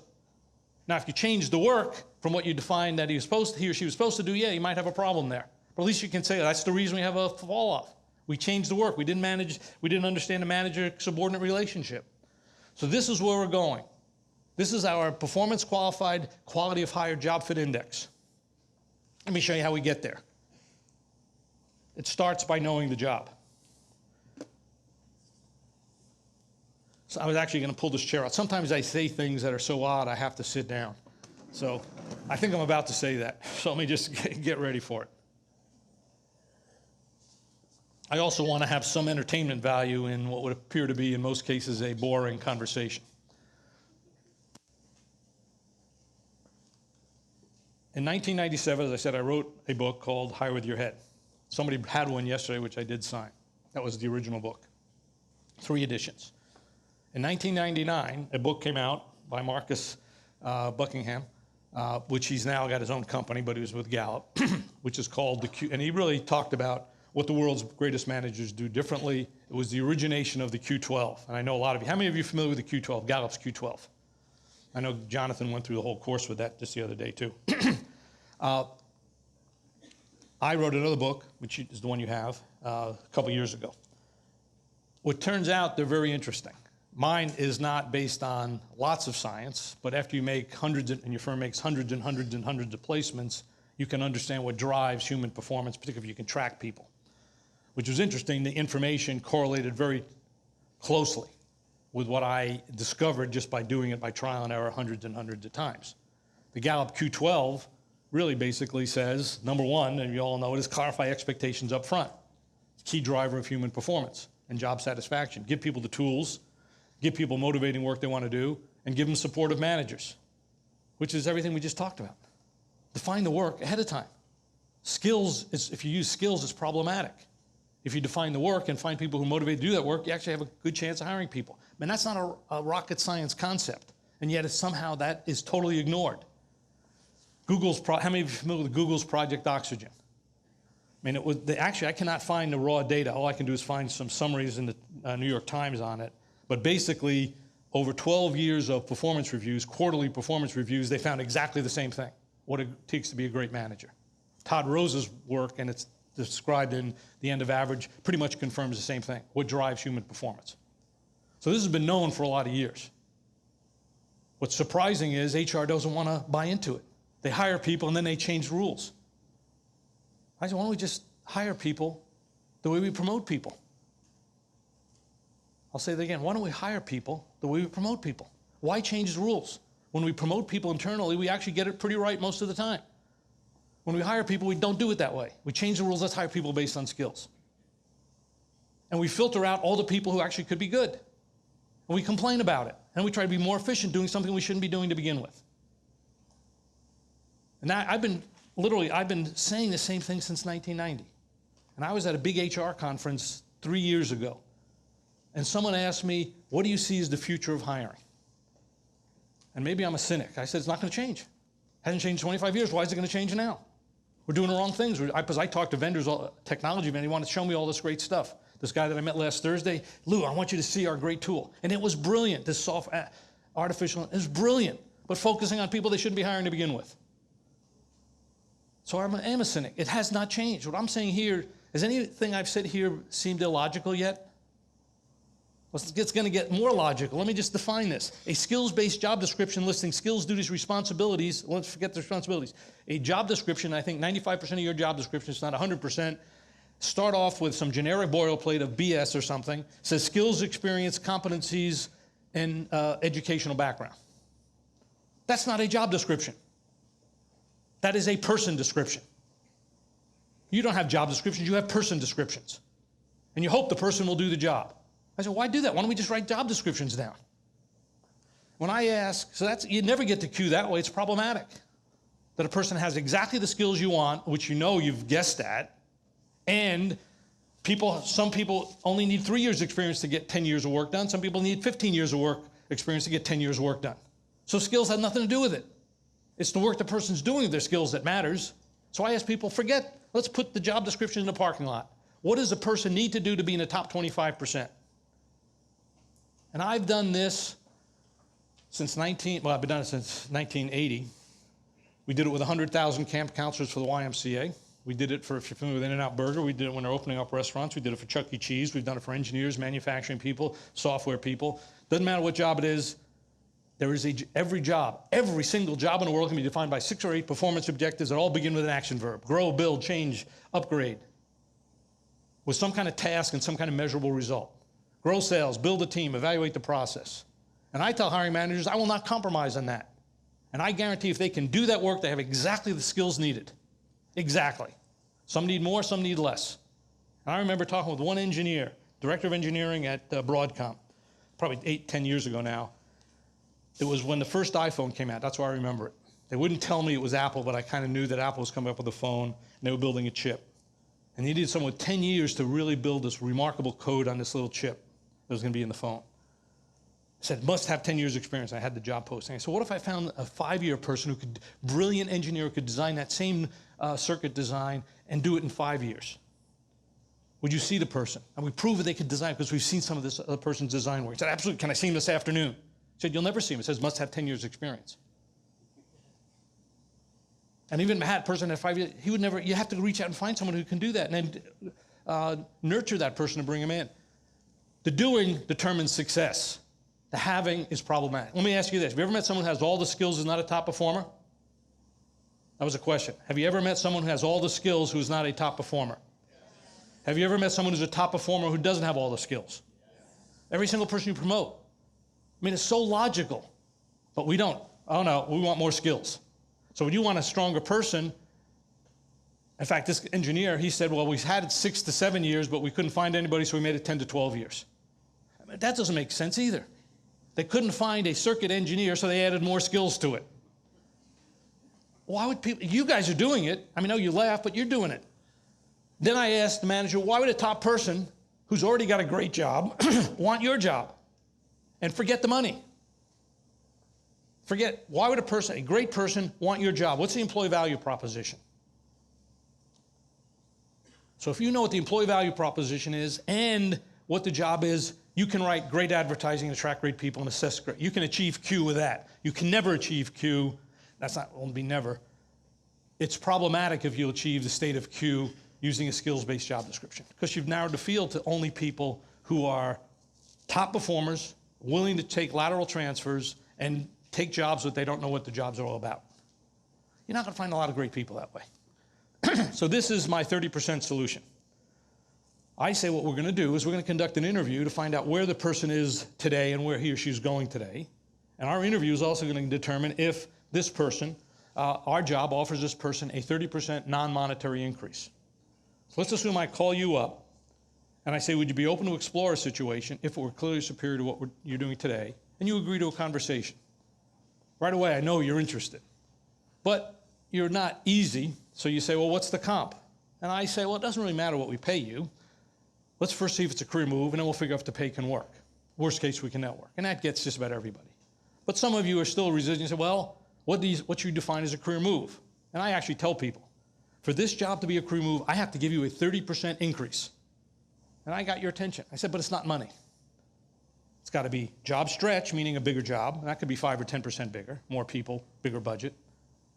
Speaker 1: Now, if you change the work from what you defined that he or she was supposed to do, yeah, you might have a problem there. But at least you can say that's the reason we have a fall off. We changed the work. We didn't understand the manager-subordinate relationship. So this is where we're going. This is our performance qualified quality of hire job fit index. Let me show you how we get there. It starts by knowing the job. So I was actually going to pull this chair out. Sometimes I say things that are so odd I have to sit down. So I think I'm about to say that. So let me just get ready for it. I also want to have some entertainment value in what would appear to be, in most cases, a boring conversation. In 1997, as I said, I wrote a book called Hire with Your Head. Somebody had one yesterday, which I did sign. That was the original book. 3 editions. In 1999, a book came out by Marcus Buckingham, which he's now got his own company, but he was with Gallup, which is called the Q, and he really talked about what the world's greatest managers do differently. It was the origination of the Q12. And I know a lot of you, how many of you are familiar with the Q12, Gallup's Q12? I know Jonathan went through the whole course with that just the other day too. I wrote another book, which is the one you have, a couple years ago. What turns out, they're very interesting. Mine is not based on lots of science, but after you make hundreds, and your firm makes hundreds and hundreds and hundreds of placements, you can understand what drives human performance, particularly if you can track people. Which was interesting, the information correlated very closely with what I discovered just by doing it by trial and error hundreds and hundreds of times. The Gallup Q12 really basically says, number one, and you all know it, is clarify expectations up front. It's a key driver of human performance and job satisfaction. Give people the tools, give people motivating work they want to do, and give them supportive managers, which is everything we just talked about. Define the work ahead of time. Skills, if you use skills, it's problematic. If you define the work and find people who are motivated to do that work, you actually have a good chance of hiring people. I mean, that's not a rocket science concept, and yet somehow that is totally ignored. How many of you are familiar with Google's Project Oxygen? I mean, actually, I cannot find the raw data. All I can do is find some summaries in the New York Times on it. But basically, over 12 years of performance reviews, quarterly performance reviews, they found exactly the same thing, what it takes to be a great manager. Todd Rose's work, and it's described in The End of Average, pretty much confirms the same thing, what drives human performance. So this has been known for a lot of years. What's surprising is HR doesn't want to buy into it. They hire people and then they change rules. I said, why don't we just hire people the way we promote people? I'll say that again. Why don't we hire people the way we promote people? Why change the rules? When we promote people internally, we actually get it pretty right most of the time. When we hire people, we don't do it that way. We change the rules. Let's hire people based on skills. And we filter out all the people who actually could be good. And we complain about it. And we try to be more efficient doing something we shouldn't be doing to begin with. And I've been saying the same thing since 1990. And I was at a big HR conference 3 years ago. And someone asked me, what do you see as the future of hiring? And maybe I'm a cynic. I said, it's not going to change. Hasn't changed 25 years. Why is it going to change now? We're doing the wrong things. Because I talked to vendors, technology vendors, he wanted to show me all this great stuff. This guy that I met last Thursday, Lou, I want you to see our great tool. And it was brilliant, this software. artificial is brilliant, but focusing on people they shouldn't be hiring to begin with. So I am a cynic. It has not changed. What I'm saying here, has anything I've said here seemed illogical yet? Well, it's going to get more logical. Let me just define this. A skills-based job description listing skills, duties, responsibilities. Let's forget the responsibilities. A job description, I think 95% of your job description, it's not 100%. Start off with some generic boilerplate of BS or something. Says skills, experience, competencies, and educational background. That's not a job description. That is a person description. You don't have job descriptions, you have person descriptions. And you hope the person will do the job. I said, why do that? Why don't we just write job descriptions down? When I ask, so that's, you never get to Q that way, it's problematic. That a person has exactly the skills you want, which you know you've guessed at, and some people only need 3 years experience to get 10 years of work done. Some people need 15 years of work experience to get 10 years of work done. So skills have nothing to do with it. It's the work the person's doing with their skills that matters. So I ask people, let's put the job description in the parking lot. What does a person need to do to be in the top 25%? And I've done this since I've been done it since 1980. We did it with 100,000 camp counselors for the YMCA. We did it if you're familiar with In-N-Out Burger, we did it when they're opening up restaurants. We did it for Chuck E. Cheese. We've done it for engineers, manufacturing people, software people. Doesn't matter what job it is. Every single job in the world can be defined by 6 or 8 performance objectives that all begin with an action verb. Grow, build, change, upgrade. With some kind of task and some kind of measurable result. Grow sales, build a team, evaluate the process. And I tell hiring managers, I will not compromise on that. And I guarantee if they can do that work, they have exactly the skills needed. Exactly. Some need more, some need less. And I remember talking with one engineer, director of engineering at Broadcom, probably 8-10 years ago now. It was when the first iPhone came out. That's why I remember it. They wouldn't tell me it was Apple, but I kind of knew that Apple was coming up with a phone, and they were building a chip. And they needed someone with 10 years to really build this remarkable code on this little chip that was going to be in the phone. I said, must have 10 years experience. I had the job posting. I said, what if I found a 5-year person brilliant engineer who could design that same circuit design and do it in 5 years? Would you see the person? And we proved that they could design because we've seen some of this other person's design work. He said, absolutely, can I see him this afternoon? I said, you'll never see him. It says, must have 10 years experience. And even that person at 5 years, he would never, you have to reach out and find someone who can do that and then nurture that person to bring him in. The doing determines success. The having is problematic. Let me ask you this. Have you ever met someone who has all the skills who's not a top performer? That was a question. Have you ever met someone who has all the skills who's not a top performer? Have you ever met someone who's a top performer who doesn't have all the skills? Every single person you promote. I mean, it's so logical, but we don't. Oh no, we want more skills. So when you want a stronger person, in fact, this engineer, he said, well, we've had it 6 to 7 years, but we couldn't find anybody, so we made it 10 to 12 years. I mean, that doesn't make sense either. They couldn't find a circuit engineer, so they added more skills to it. Why would people, you guys are doing it. I mean, I know you laugh, but you're doing it. Then I asked the manager, why would a top person who's already got a great job want your job? And forget the money. Why would a great person want your job? What's the employee value proposition? So if you know what the employee value proposition is and what the job is, you can write great advertising and attract great people and assess great. You can achieve Q with that. You can never achieve Q. That's not, won't be never. It's problematic if you achieve the state of Q using a skills-based job description because you've narrowed the field to only people who are top performers, willing to take lateral transfers and take jobs that they don't know what the jobs are all about. You're not going to find a lot of great people that way. So this is my 30% solution. I say what we're going to do is we're going to conduct an interview to find out where the person is today and where he or she is going today. And our interview is also going to determine if this person, our job offers this person a 30% non-monetary increase. So let's assume I call you up and I say, would you be open to explore a situation if it were clearly superior to what you're doing today? And you agree to a conversation. Right away, I know you're interested. But you're not easy, so you say, well, what's the comp? And I say, well, it doesn't really matter what we pay you. Let's first see if it's a career move, and then we'll figure out if the pay can work. Worst case, we can network. And that gets just about everybody. But some of you are still resistant. You say, well, what you define as a career move? And I actually tell people, for this job to be a career move, I have to give you a 30% increase. And I got your attention. I said, but it's not money. It's got to be job stretch, meaning a bigger job. That could be 5 or 10% bigger, more people, bigger budget.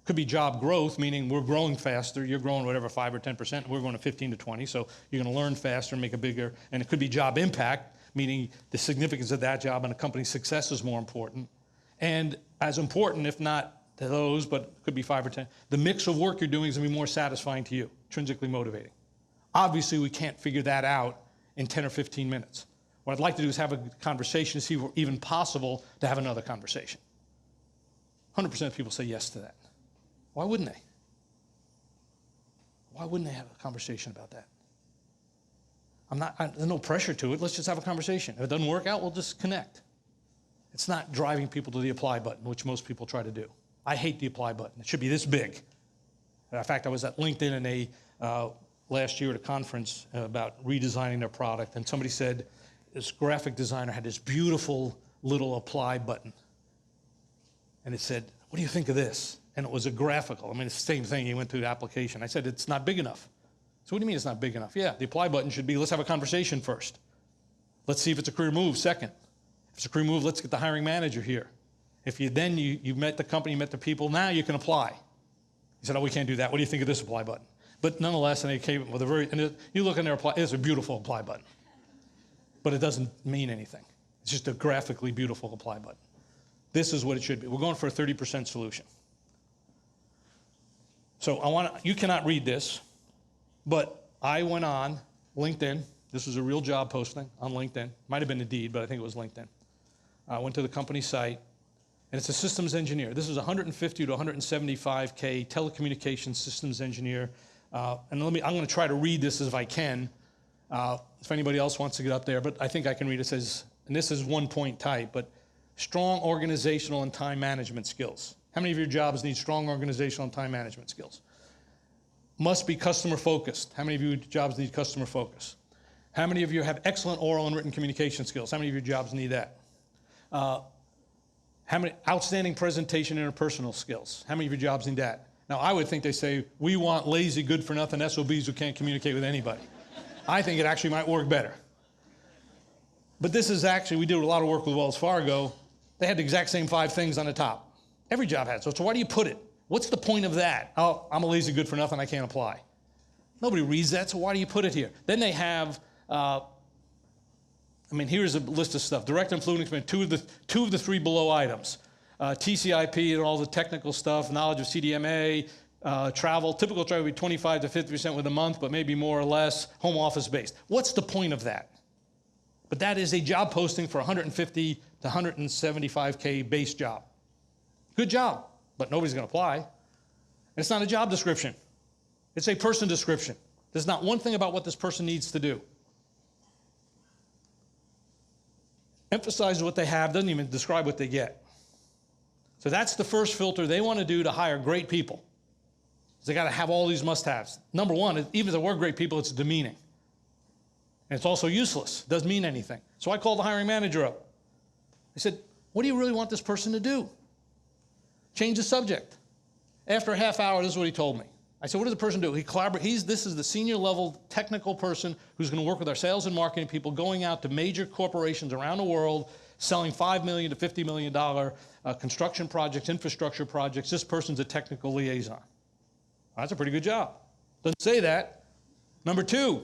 Speaker 1: Could be job growth, meaning we're growing faster. You're growing whatever 5 or 10%. We're going to 15 to 20. So you're going to learn faster and make a bigger. And it could be job impact, meaning the significance of that job and the company's success is more important. And as important, if not to those, but it could be 5 or 10, the mix of work you're doing is going to be more satisfying to you, intrinsically motivating. Obviously, we can't figure that out in 10 or 15 minutes. What I'd like to do is have a conversation to see if it's even possible to have another conversation. 100% of people say yes to that. Why wouldn't they? Why wouldn't they have a conversation about that? There's no pressure to it. Let's just have a conversation. If it doesn't work out, we'll just connect. It's not driving people to the apply button, which most people try to do. I hate the apply button. It should be this big. In fact, I was at LinkedIn last year at a conference about redesigning their product, and somebody said this graphic designer had this beautiful little apply button. And it said, what do you think of this? And it was a graphical. I mean, it's the same thing. He went through the application. I said, it's not big enough. So what do you mean it's not big enough? Yeah, the apply button should be, let's have a conversation first. Let's see if it's a career move second. If it's a career move, let's get the hiring manager here. If you met the company, you met the people, now you can apply. He said, oh, we can't do that. What do you think of this apply button? But nonetheless, and they came with you look in their apply, it's a beautiful apply button. But it doesn't mean anything. It's just a graphically beautiful apply button. This is what it should be. We're going for a 30% solution. So you cannot read this, but I went on LinkedIn. This was a real job posting on LinkedIn. Might have been Indeed, but I think it was LinkedIn. I went to the company site, and it's a systems engineer. This is 150 to 175K telecommunications systems engineer. And I'm going to try to read this as if I can, if anybody else wants to get up there, but I think I can read it. It says, and this is one point type, but strong organizational and time management skills. How many of your jobs need strong organizational and time management skills? Must be customer focused. How many of your jobs need customer focus? How many of you have excellent oral and written communication skills? How many of your jobs need that? How many outstanding presentation and interpersonal skills? How many of your jobs need that? Now, I would think they say, we want lazy, good-for-nothing SOBs who can't communicate with anybody. I think it actually might work better. But this is actually, we did a lot of work with Wells Fargo. They had the exact same 5 things on the top. Every job has. So why do you put it? What's the point of that? Oh, I'm a lazy good-for-nothing, I can't apply. Nobody reads that, so why do you put it here? Then they have, here's a list of stuff. Direct and fluent experience, two of the 3 below items. TCIP and all the technical stuff, knowledge of CDMA, travel. Typical travel would be 25 to 50% with a month, but maybe more or less home office based. What's the point of that? But that is a job posting for 150 to 175K base job. Good job, but nobody's going to apply. And it's not a job description. It's a person description. There's not one thing about what this person needs to do. Emphasizes what they have, doesn't even describe what they get. So that's the first filter they want to do to hire great people. They got to have all these must-haves. Number one, even if they were great people, it's demeaning. And it's also useless. It doesn't mean anything. So I called the hiring manager up. I said, what do you really want this person to do? Change the subject. After a half hour, this is what he told me. I said, what does the person do? This is the senior level technical person who's going to work with our sales and marketing people going out to major corporations around the world, selling $5 million to $50 million construction projects, infrastructure projects. This person's a technical liaison. That's a pretty good job. Doesn't say that. Number 2,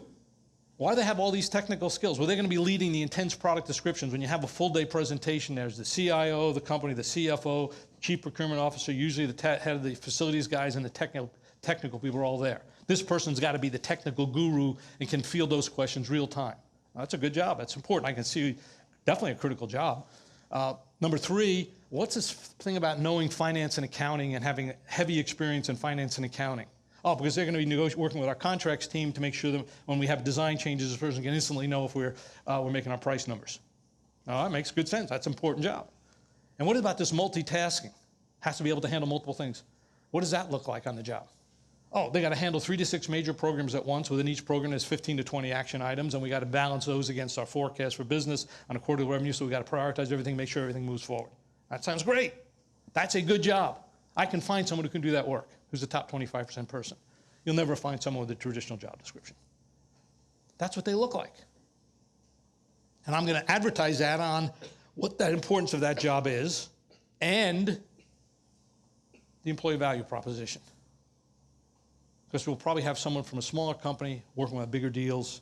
Speaker 1: why do they have all these technical skills? Well, they're going to be leading the intense product descriptions. When you have a full-day presentation, there's the CIO of the company, the CFO, Chief Procurement Officer, usually the head of the facilities guys, and the technical people are all there. This person's got to be the technical guru and can field those questions real time. That's a good job. That's important. I can see definitely a critical job. Number 3, what's this thing about knowing finance and accounting and having heavy experience in finance and accounting? Oh, because they're going to be working with our contracts team to make sure that when we have design changes, this person can instantly know if we're making our price numbers. That makes good sense. That's an important job. And what about this multitasking? Has to be able to handle multiple things. What does that look like on the job? Oh, they got to handle 3 to 6 major programs at once. Within each program, there's 15 to 20 action items, and we got to balance those against our forecast for business on a quarterly revenue, so we got to prioritize everything, make sure everything moves forward. That sounds great. That's a good job. I can find someone who can do that work, who's a top 25% person. You'll never find someone with a traditional job description. That's what they look like. And I'm going to advertise that on what that importance of that job is, and the employee value proposition. Because we'll probably have someone from a smaller company working on bigger deals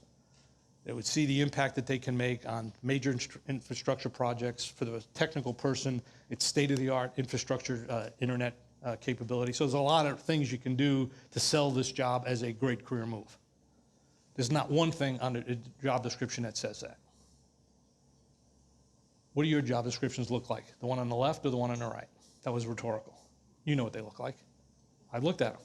Speaker 1: that would see the impact that they can make on major infrastructure projects. For the technical person, it's state-of-the-art infrastructure, internet capability. So there's a lot of things you can do to sell this job as a great career move. There's not one thing on the job description that says that. What do your job descriptions look like? The one on the left or the one on the right? That was rhetorical. You know what they look like. I've looked at them.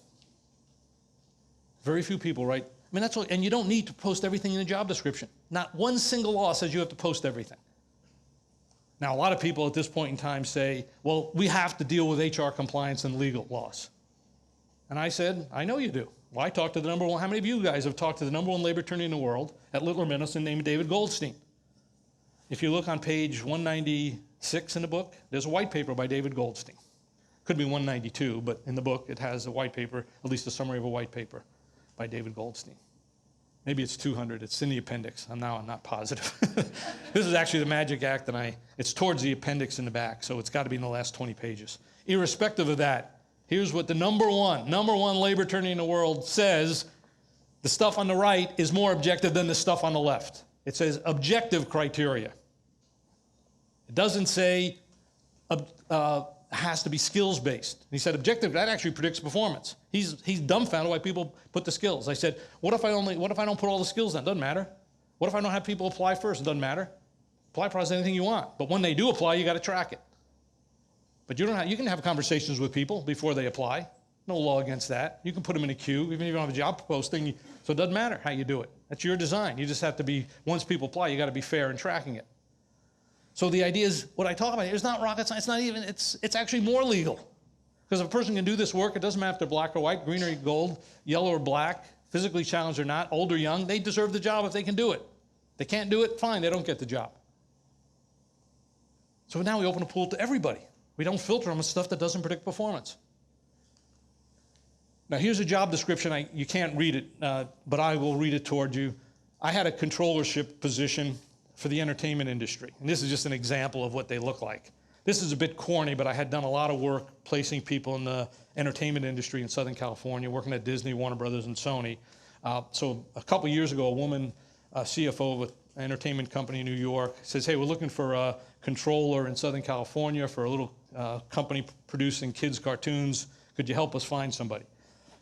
Speaker 1: Very few people write. I mean, that's what, and you don't need to post everything in a job description. Not one single law says you have to post everything. Now, a lot of people at this point in time say, well, we have to deal with HR compliance and legal laws. And I said, I know you do. Well, I talked to the number one. How many of you guys have talked to the number one labor attorney in the world at Littler Minnesota named David Goldstein? If you look on page 196 in the book, there's a white paper by David Goldstein. Could be 192, but in the book it has a white paper, at least a summary of a white paper by David Goldstein. Maybe it's 200. It's in the appendix. I'm not positive. This is actually the Magic Act, and it's towards the appendix in the back, so it's got to be in the last 20 pages. Irrespective of that, here's what the number one labor attorney in the world says. The stuff on the right is more objective than the stuff on the left. It says objective criteria. It doesn't say has to be skills-based. He said objective, that actually predicts performance. He's dumbfounded why people put the skills. I said, what if I don't put all the skills down? Doesn't matter. What if I don't have people apply first? It doesn't matter. Apply process anything you want. But when they do apply, you got to track it. But you can have conversations with people before they apply. No law against that. You can put them in a queue, even if you don't have a job posting. So it doesn't matter how you do it. That's your design. You just have to be, once people apply, you got to be fair in tracking it. So the idea is, what I talk about here is not rocket science. It's actually more legal. Because if a person can do this work, it doesn't matter if they're black or white, green or gold, yellow or black, physically challenged or not, old or young, they deserve the job if they can do it. They can't do it, fine, they don't get the job. So now we open a pool to everybody. We don't filter them with stuff that doesn't predict performance. Now here's a job description. You can't read it, but I will read it toward you. I had a controllership position for the entertainment industry. And this is just an example of what they look like. This is a bit corny, but I had done a lot of work placing people in the entertainment industry in Southern California, working at Disney, Warner Brothers, and Sony. So a couple years ago, a woman, CFO of an entertainment company in New York, says, hey, we're looking for a controller in Southern California for a little company producing kids' cartoons. Could you help us find somebody?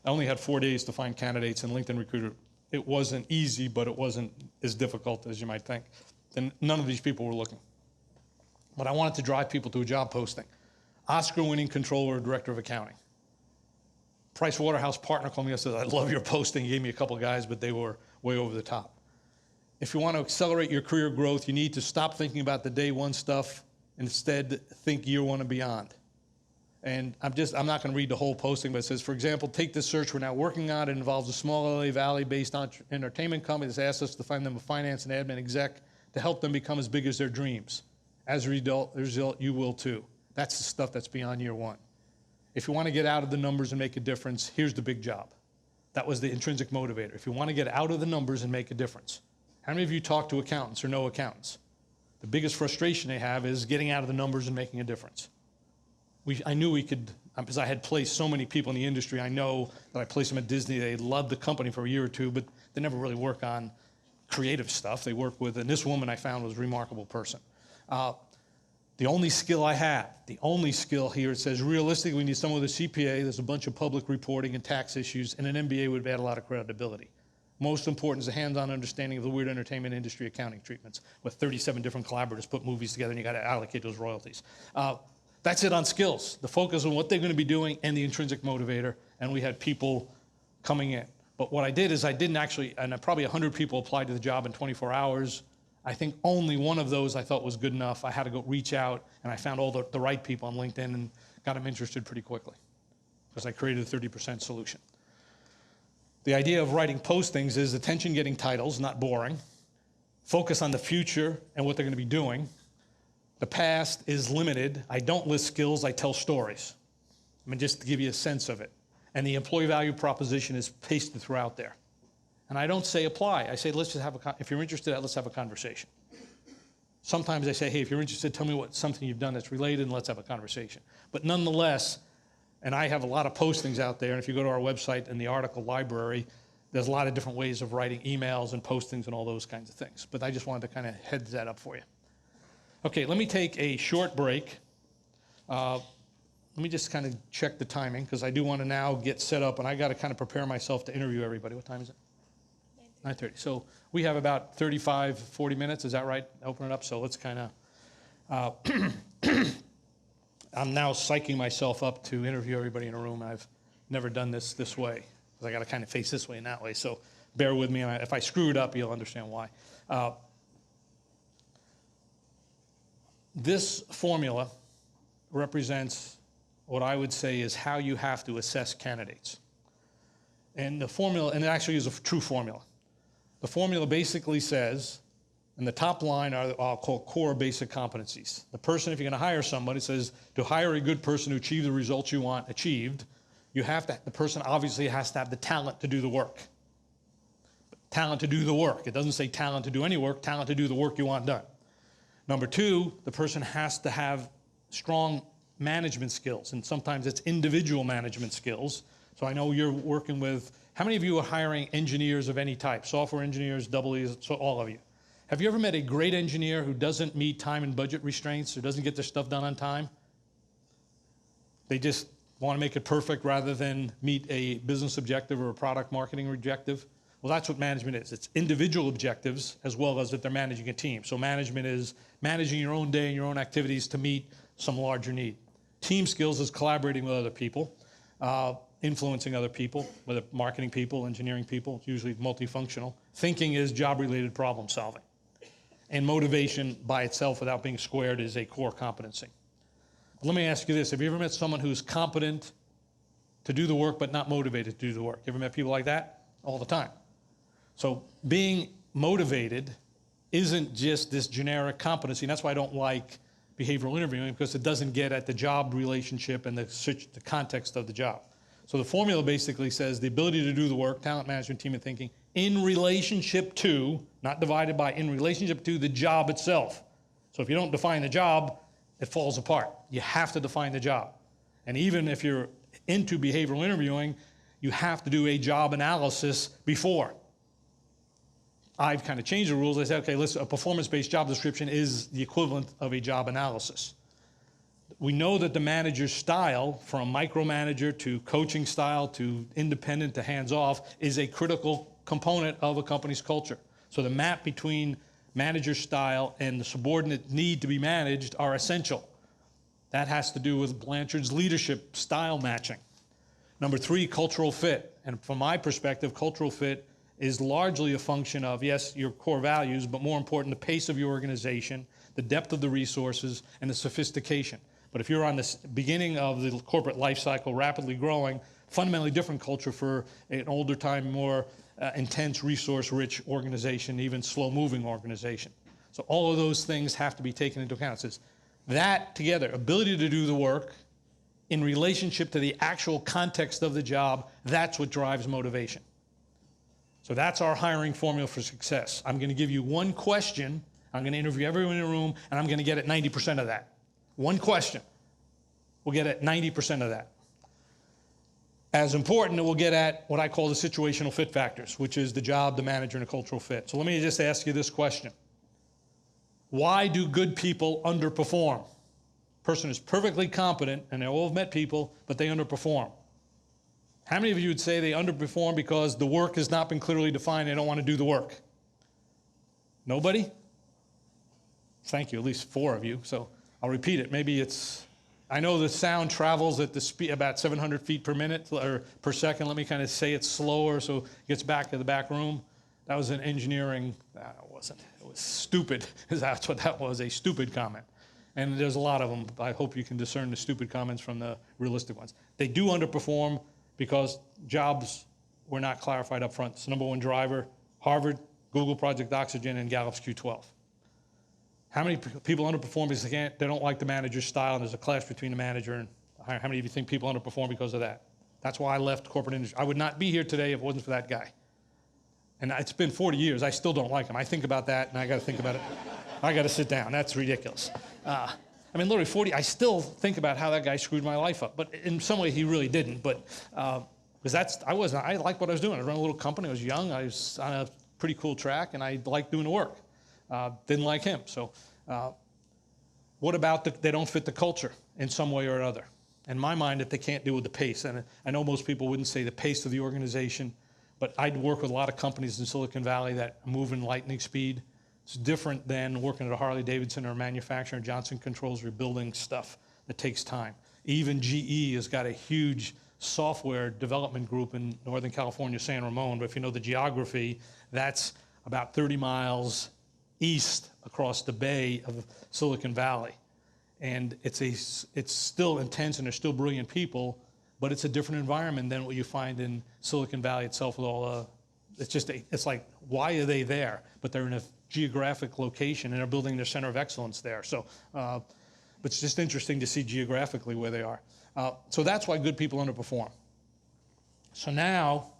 Speaker 1: I only had 4 days to find candidates, and LinkedIn Recruiter, it wasn't easy, but it wasn't as difficult as you might think. And none of these people were looking. But I wanted to drive people to a job posting. Oscar-winning controller or director of accounting. Price Waterhouse partner called me and said, I love your posting. He gave me a couple of guys, but they were way over the top. If you want to accelerate your career growth, you need to stop thinking about the day one stuff and instead think year one and beyond. And I'm not going to read the whole posting, but it says, for example, take this search we're now working on. It involves a small LA Valley-based entertainment company that's asked us to find them a finance and admin exec to help them become as big as their dreams. As a result, you will too. That's the stuff that's beyond year one. If you want to get out of the numbers and make a difference, here's the big job. That was the intrinsic motivator. If you want to get out of the numbers and make a difference. How many of you talk to accountants or know accountants? The biggest frustration they have is getting out of the numbers and making a difference. I knew we could, because I had placed so many people in the industry. I know that I placed them at Disney. They loved the company for a year or two, but they never really work on creative stuff. They work with, and this woman I found was a remarkable person. The only skill I had, the only skill here, it says realistically we need someone with a CPA, there's a bunch of public reporting and tax issues, and an MBA would add a lot of credibility. Most important is a hands-on understanding of the weird entertainment industry accounting treatments, with 37 different collaborators put movies together and you got to allocate those royalties. That's it on skills, the focus on what they're going to be doing and the intrinsic motivator, and we had people coming in. But what I did is I didn't actually, and probably 100 people applied to the job in 24 hours. I think only one of those I thought was good enough. I had to go reach out, and I found all the right people on LinkedIn and got them interested pretty quickly because I created a 30% solution. The idea of writing postings is attention-getting titles, not boring. Focus on the future and what they're going to be doing. The past is limited. I don't list skills, I tell stories. I mean, just to give you a sense of it. And the employee value proposition is pasted throughout there. And I don't say apply. I say, let's just have if you're interested, let's have a conversation. sometimes I say, hey, if you're interested, tell me something you've done that's related and let's have a conversation. But nonetheless, and I have a lot of postings out there, and if you go to our website in the article library, there's a lot of different ways of writing emails and postings and all those kinds of things. But I just wanted to kind of heads that up for you. Okay, let me take a short break. Let me just kind of check the timing, because I do want to now get set up, and I got to kind of prepare myself to interview everybody. What time is it? 9:30. So we have about 35, 40 minutes. Is that right? Open it up. So let's kind of, I'm now psyching myself up to interview everybody in a room. I've never done this way, because I got to kind of face this way and that way. So bear with me. If I screw it up, you'll understand why. This formula represents what I would say is how you have to assess candidates. And the formula, and it actually is a true formula. The formula basically says, and the top line are I'll call core basic competencies. The person, if you're going to hire somebody, says to hire a good person to achieve the results you want achieved, the person obviously has to have the talent to do the work. Talent to do the work. It doesn't say talent to do any work, talent to do the work you want done. Number two, the person has to have strong management skills, and sometimes it's individual management skills. So I know you're working with, how many of you are hiring engineers of any type? Software engineers, EEs, so all of you. Have you ever met a great engineer who doesn't meet time and budget restraints or doesn't get their stuff done on time? They just want to make it perfect rather than meet a business objective or a product marketing objective? Well, that's what management is. It's individual objectives as well as that they're managing a team. So management is managing your own day and your own activities to meet some larger need. Team skills is collaborating with other people, influencing other people, whether marketing people, engineering people, it's usually multifunctional. Thinking is job-related problem solving. And motivation by itself without being squared is a core competency. But let me ask you this. Have you ever met someone who's competent to do the work but not motivated to do the work? You ever met people like that? All the time. So being motivated isn't just this generic competency. And that's why I don't like behavioral interviewing, because it doesn't get at the job relationship and the context of the job. So the formula basically says the ability to do the work, talent management, team and thinking, in relationship to, not divided by, in relationship to the job itself. So if you don't define the job, it falls apart. You have to define the job. And even if you're into behavioral interviewing, you have to do a job analysis before. I've kind of changed the rules. I said, okay, listen, a performance-based job description is the equivalent of a job analysis. We know that the manager's style, from micromanager to coaching style to independent to hands-off, is a critical component of a company's culture. So the map between manager style and the subordinate need to be managed are essential. That has to do with Blanchard's leadership style matching. Number three, cultural fit. And from my perspective, cultural fit is largely a function of, yes, your core values, but more important, the pace of your organization, the depth of the resources, and the sophistication. But if you're on the beginning of the corporate life cycle, rapidly growing, fundamentally different culture for an older time, more intense, resource-rich organization, even slow-moving organization. So all of those things have to be taken into account. It says that together, ability to do the work in relationship to the actual context of the job, that's what drives motivation. So that's our hiring formula for success. I'm going to give you one question. I'm going to interview everyone in the room, and I'm going to get at 90% of that. One question. We'll get at 90% of that. As important, we'll get at what I call the situational fit factors, which is the job, the manager, and the cultural fit. So let me just ask you this question. Why do good people underperform? Person is perfectly competent, and they all have met people, but they underperform. How many of you would say they underperform because the work has not been clearly defined, they don't want to do the work? Nobody? Thank you, at least 4 of you. So I'll repeat it. Maybe it's, I know the sound travels at the speed about 700 feet per minute or per second. Let me kind of say it slower so it gets back to the back room. That was an engineering, it wasn't, it was stupid. That's what that was, a stupid comment. And there's a lot of them. I hope you can discern the stupid comments from the realistic ones. They do underperform because jobs were not clarified up front. It's the number one driver, Harvard, Google Project Oxygen, and Gallup's Q12. How many people underperform because they don't like the manager's style and there's a clash between the manager and the hire? How many of you think people underperform because of that? That's why I left corporate industry. I would not be here today if it wasn't for that guy. And it's been 40 years. I still don't like him. I think about that and I got to think about it. I got to sit down. That's ridiculous. I mean, literally 40, I still think about how that guy screwed my life up. But in some way, he really didn't. But because I liked what I was doing. I ran a little company. I was young. I was on a pretty cool track, and I liked doing the work. Didn't like him. So what about they don't fit the culture in some way or another? In my mind, that they can't deal with the pace. And I know most people wouldn't say the pace of the organization, but I'd work with a lot of companies in Silicon Valley that move in lightning speed. It's different than working at a Harley-Davidson or a manufacturer. Johnson Controls, you're building stuff that takes time. Even GE has got a huge software development group in Northern California, San Ramon. But if you know the geography, that's about 30 miles east across the bay of Silicon Valley. And it's still intense, and they're still brilliant people, but it's a different environment than what you find in Silicon Valley itself with all it's like, why are they there? But they're in a geographic location, and they're building their center of excellence there. So, but it's just interesting to see geographically where they are. So that's why good people underperform. So now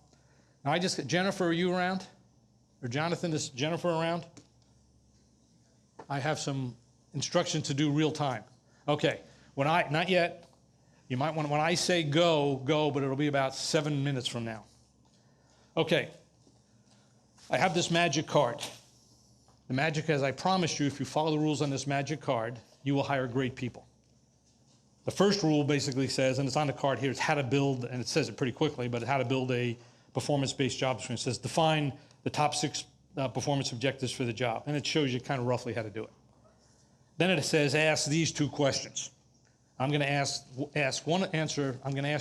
Speaker 1: Jennifer, are you around? Or Jonathan, is Jennifer around? I have some instructions to do real time. Okay, not yet. You might want, when I say go, but it'll be about 7 minutes from now. Okay, I have this magic card. The magic, as I promised you, if you follow the rules on this magic card, you will hire great people. The first rule basically says, and it's on the card here, it's how to build, and it says it pretty quickly, but how to build a performance-based job description. It says define the top 6 performance objectives for the job, and it shows you kind of roughly how to do it. Then it says ask these 2 questions. I'm going to ask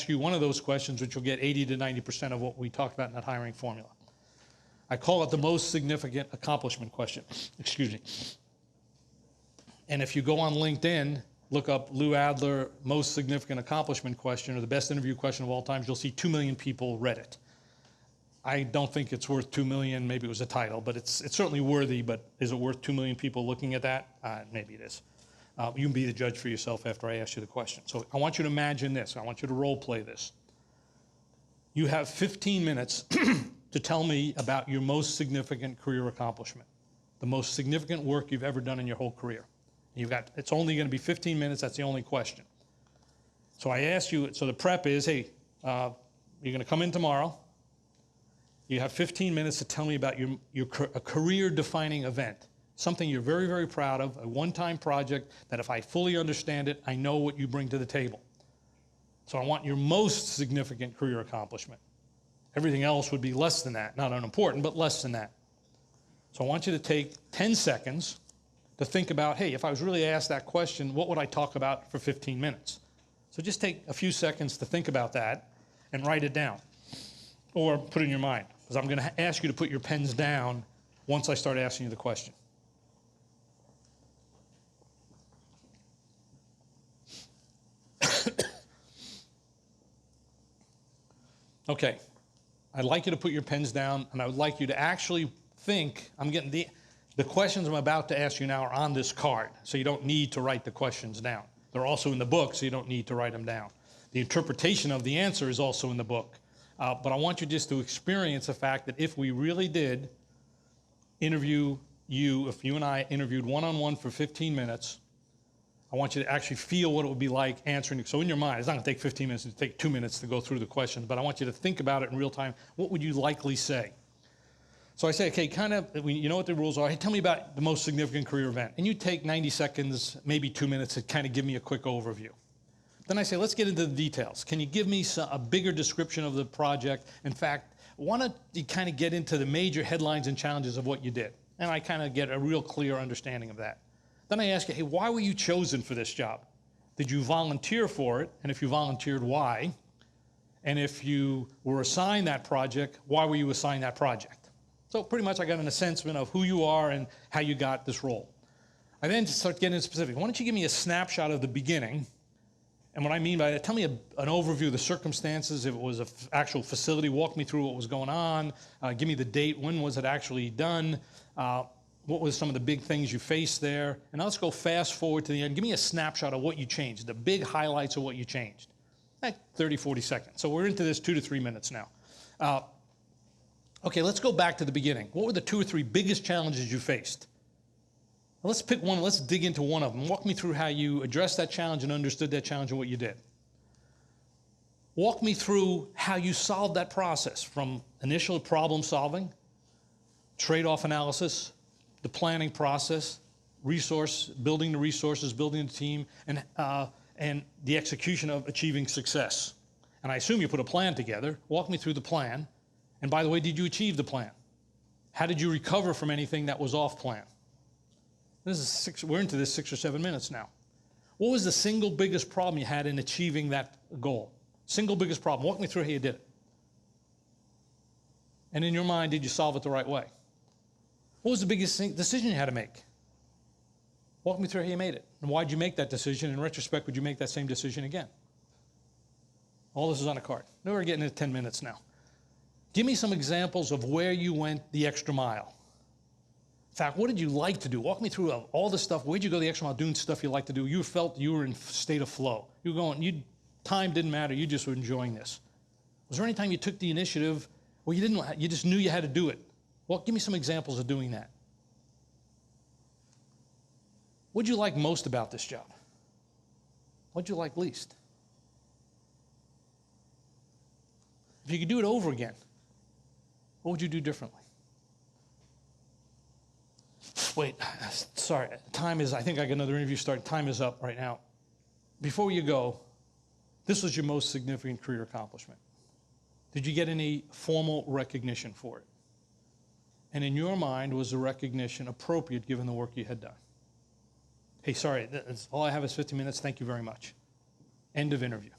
Speaker 1: you one of those questions, which will get 80 to 90% of what we talked about in that hiring formula. I call it the most significant accomplishment question. Excuse me. And if you go on LinkedIn, look up Lou Adler most significant accomplishment question, or the best interview question of all times, you'll see 2 million people read it. I don't think it's worth 2 million. Maybe it was a title, but it's certainly worthy. But is it worth 2 million people looking at that? Maybe it is. You can be the judge for yourself after I ask you the question. So I want you to imagine this. I want you to role play this. You have 15 minutes to tell me about your most significant career accomplishment, the most significant work you've ever done in your whole career. It's only going to be 15 minutes. That's the only question. So I ask you, so the prep is, hey, you're going to come in tomorrow. You have 15 minutes to tell me about a career-defining event, something you're very, very proud of, a one-time project that if I fully understand it, I know what you bring to the table. So I want your most significant career accomplishment. Everything else would be less than that. Not unimportant, but less than that. So I want you to take 10 seconds to think about, hey, if I was really asked that question, what would I talk about for 15 minutes? So just take a few seconds to think about that and write it down. Or put it in your mind, because I'm going to ask you to put your pens down once I start asking you the question. Okay, I'd like you to put your pens down, and I would like you to actually think, the questions I'm about to ask you now are on this card, so you don't need to write the questions down. They're also in the book, so you don't need to write them down. The interpretation of the answer is also in the book. But I want you just to experience the fact that if we really did interview you, if you and I interviewed one-on-one for 15 minutes, I want you to actually feel what it would be like answering. So in your mind, it's not going to take 15 minutes, it'll take 2 minutes to go through the questions, but I want you to think about it in real time. What would you likely say? So I say, okay, you know what the rules are. Hey, tell me about the most significant career event. And you take 90 seconds, maybe 2 minutes to kind of give me a quick overview. Then I say, let's get into the details. Can you give me a bigger description of the project? In fact, why don't you kind of get into the major headlines and challenges of what you did? And I kind of get a real clear understanding of that. Then I ask you, hey, why were you chosen for this job? Did you volunteer for it? And if you volunteered, why? And if you were assigned that project, why were you assigned that project? So pretty much I got an assessment of who you are and how you got this role. I then start getting specific. Why don't you give me a snapshot of the beginning? And what I mean by that, tell me an overview of the circumstances. If it was an actual facility, walk me through what was going on. Give me the date. When was it actually done? What was some of the big things you faced there? And now let's go fast forward to the end. Give me a snapshot of what you changed, the big highlights of what you changed. 30, 40 seconds. So we're into this 2 to 3 minutes now. Okay, let's go back to the beginning. What were the 2 or 3 biggest challenges you faced? Let's pick one. Let's dig into one of them. Walk me through how you addressed that challenge and understood that challenge and what you did. Walk me through how you solved that process from initial problem solving, trade-off analysis, the planning process, building the resources, building the team, and the execution of achieving success. And I assume you put a plan together. Walk me through the plan. And by the way, did you achieve the plan? How did you recover from anything that was off plan? We're into this 6 or 7 minutes now. What was the single biggest problem you had in achieving that goal? Single biggest problem. Walk me through how you did it. And in your mind, did you solve it the right way? What was the biggest decision you had to make? Walk me through how you made it. And why did you make that decision? In retrospect, would you make that same decision again? All this is on a card. Now we're getting into 10 minutes now. Give me some examples of where you went the extra mile. In fact, what did you like to do? Walk me through all the stuff. Where'd you go the extra mile doing stuff you like to do? You felt you were in state of flow. You were going, time didn't matter. You just were enjoying this. Was there any time you took the initiative where you just knew you had to do it? Well, give me some examples of doing that. What did you like most about this job? What did you like least? If you could do it over again, what would you do differently? Wait, sorry, I think I got another interview starting. Time is up right now. Before you go, this was your most significant career accomplishment. Did you get any formal recognition for it? And in your mind, was the recognition appropriate given the work you had done? Hey, sorry, that's all I have is 15 minutes. Thank you very much. End of interview.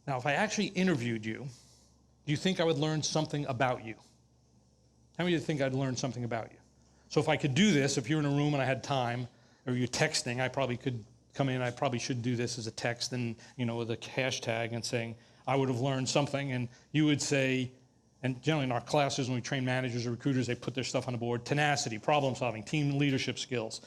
Speaker 1: Now, if I actually interviewed you, do you think I would learn something about you? How many of you think I'd learn something about you? So if I could do this, if you're in a room and I had time, or you're texting, I probably could come in, I probably should do this as a text and, with a hashtag and saying, I would have learned something, and you would say, and generally in our classes when we train managers or recruiters, they put their stuff on the board, tenacity, problem solving, team leadership skills,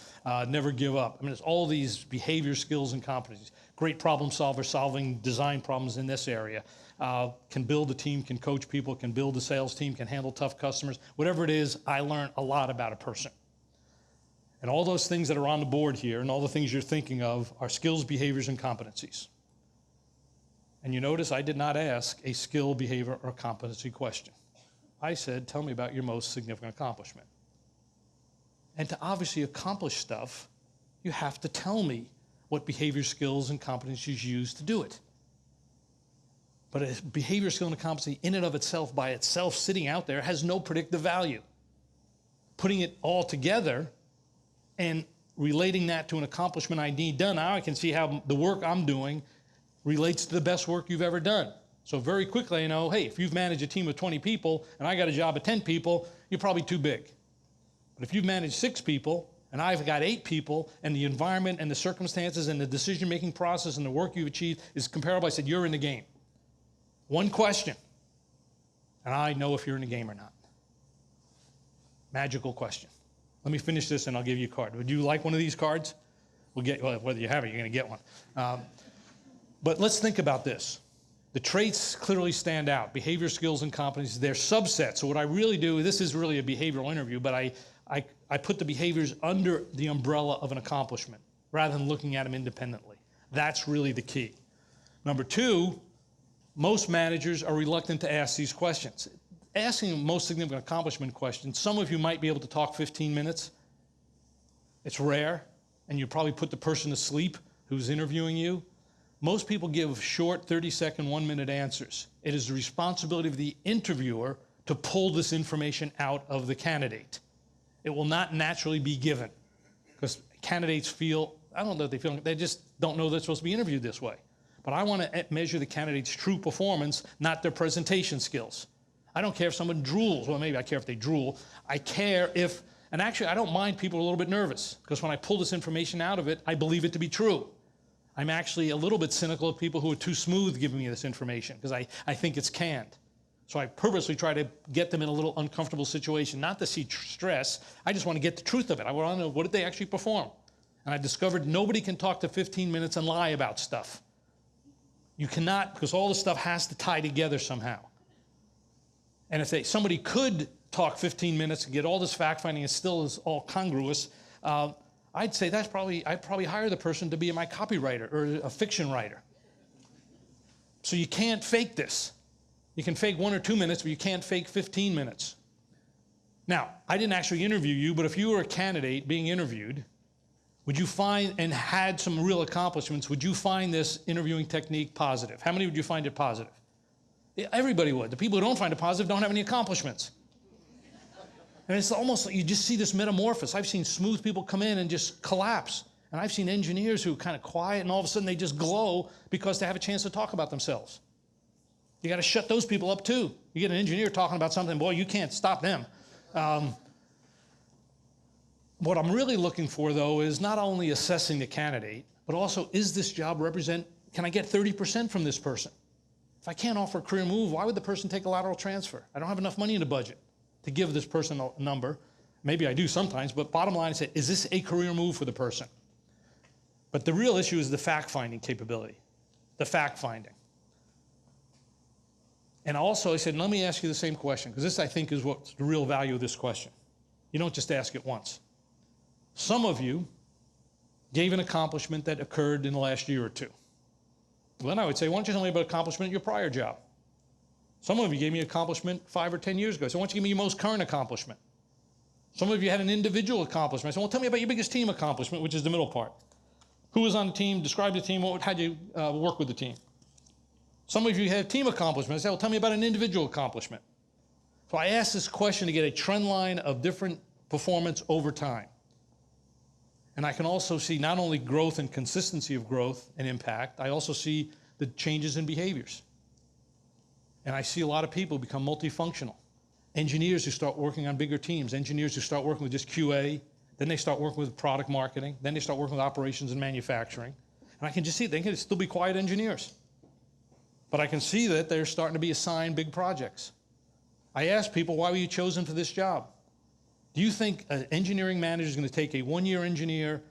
Speaker 1: never give up. I mean, it's all these behavior skills and competencies. Great problem solver, solving design problems in this area. Can build a team, can coach people, can build a sales team, can handle tough customers. Whatever it is, I learn a lot about a person. And all those things that are on the board here and all the things you're thinking of are skills, behaviors, and competencies. And you notice I did not ask a skill, behavior, or competency question. I said, tell me about your most significant accomplishment. And to obviously accomplish stuff, you have to tell me what behavior, skills, and competencies you use to do it. But a behavior, skill, and a competency in and of itself, by itself, sitting out there, has no predictive value. Putting it all together and relating that to an accomplishment I need done, now I can see how the work I'm doing relates to the best work you've ever done. So very quickly I know, hey, if you've managed a team of 20 people and I got a job of 10 people, you're probably too big. But if you've managed 6 people and I've got 8 people and the environment and the circumstances and the decision-making process and the work you've achieved is comparable, I said, you're in the game. One question, and I know if you're in the game or not. Magical question. Let me finish this and I'll give you a card. Would you like one of these cards? Well, whether you have it, you're going to get one. But let's think about this. The traits clearly stand out. Behavior, skills, and competencies, they're subsets. So what I really do, this is really a behavioral interview, but I put the behaviors under the umbrella of an accomplishment rather than looking at them independently. That's really the key. Number 2, most managers are reluctant to ask these questions. Asking a most significant accomplishment question, some of you might be able to talk 15 minutes. It's rare, and you probably put the person to sleep who's interviewing you. Most people give short 30-second, 1-minute answers. It is the responsibility of the interviewer to pull this information out of the candidate. It will not naturally be given because candidates feel, I don't know if they feel, they just don't know they're supposed to be interviewed this way. But I want to measure the candidate's true performance, not their presentation skills. I don't care if someone drools. Well, maybe I care if they drool. I care if, and actually I don't mind people a little bit nervous because when I pull this information out of it, I believe it to be true. I'm actually a little bit cynical of people who are too smooth giving me this information because I think it's canned. So I purposely try to get them in a little uncomfortable situation, not to see stress. I just want to get the truth of it. I want to know, what did they actually perform? And I discovered nobody can talk to 15 minutes and lie about stuff. You cannot, because all the stuff has to tie together somehow. And if somebody could talk 15 minutes and get all this fact finding and still is all congruous, I'd say I'd probably hire the person to be my copywriter or a fiction writer. So you can't fake this. You can fake 1 or 2 minutes, but you can't fake 15 minutes. Now, I didn't actually interview you, but if you were a candidate being interviewed, would you find, and had some real accomplishments, would you find this interviewing technique positive? How many would you find it positive? Yeah, everybody would. The people who don't find it positive don't have any accomplishments. And it's almost like you just see this metamorphosis. I've seen smooth people come in and just collapse. And I've seen engineers who are kind of quiet and all of a sudden they just glow because they have a chance to talk about themselves. You got to shut those people up too. You get an engineer talking about something, boy, you can't stop them. What I'm really looking for, though, is not only assessing the candidate, but also, is this job can I get 30% from this person? If I can't offer a career move, why would the person take a lateral transfer? I don't have enough money in the budget to give this person a number. Maybe I do sometimes, but bottom line is, is this a career move for the person? But the real issue is the fact-finding capability, the fact-finding. And also, I said, let me ask you the same question, because this, I think, is what's the real value of this question. You don't just ask it once. Some of you gave an accomplishment that occurred in the last year or two. Well, then I would say, why don't you tell me about accomplishment in your prior job? Some of you gave me an accomplishment 5 or 10 years ago, so why don't you give me your most current accomplishment? Some of you had an individual accomplishment. I said, well, tell me about your biggest team accomplishment, which is the middle part. Who was on the team? Describe the team. How'd you work with the team? Some of you have team accomplishments. I said, well, tell me about an individual accomplishment. So I asked this question to get a trend line of different performance over time. And I can also see not only growth and consistency of growth and impact, I also see the changes in behaviors. And I see a lot of people become multifunctional. Engineers who start working on bigger teams, engineers who start working with just QA, then they start working with product marketing, then they start working with operations and manufacturing. And I can just see they can still be quiet engineers. But I can see that they're starting to be assigned big projects. I ask people, why were you chosen for this job? Do you think an engineering manager is going to take a one-year engineer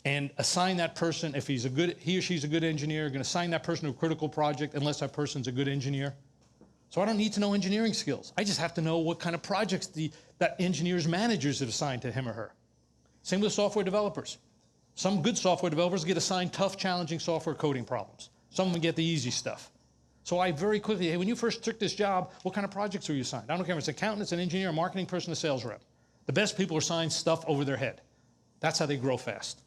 Speaker 1: and assign that person, if he or she's a good engineer, going to assign that person to a critical project unless that person's a good engineer? So I don't need to know engineering skills. I just have to know what kind of projects that engineer's managers have assigned to him or her. Same with software developers. Some good software developers get assigned tough, challenging software coding problems. Some of them get the easy stuff. So I very quickly, hey, when you first took this job, what kind of projects were you assigned? I don't care if it's an accountant, it's an engineer, a marketing person, a sales rep. The best people are assigned stuff over their head. That's how they grow fast.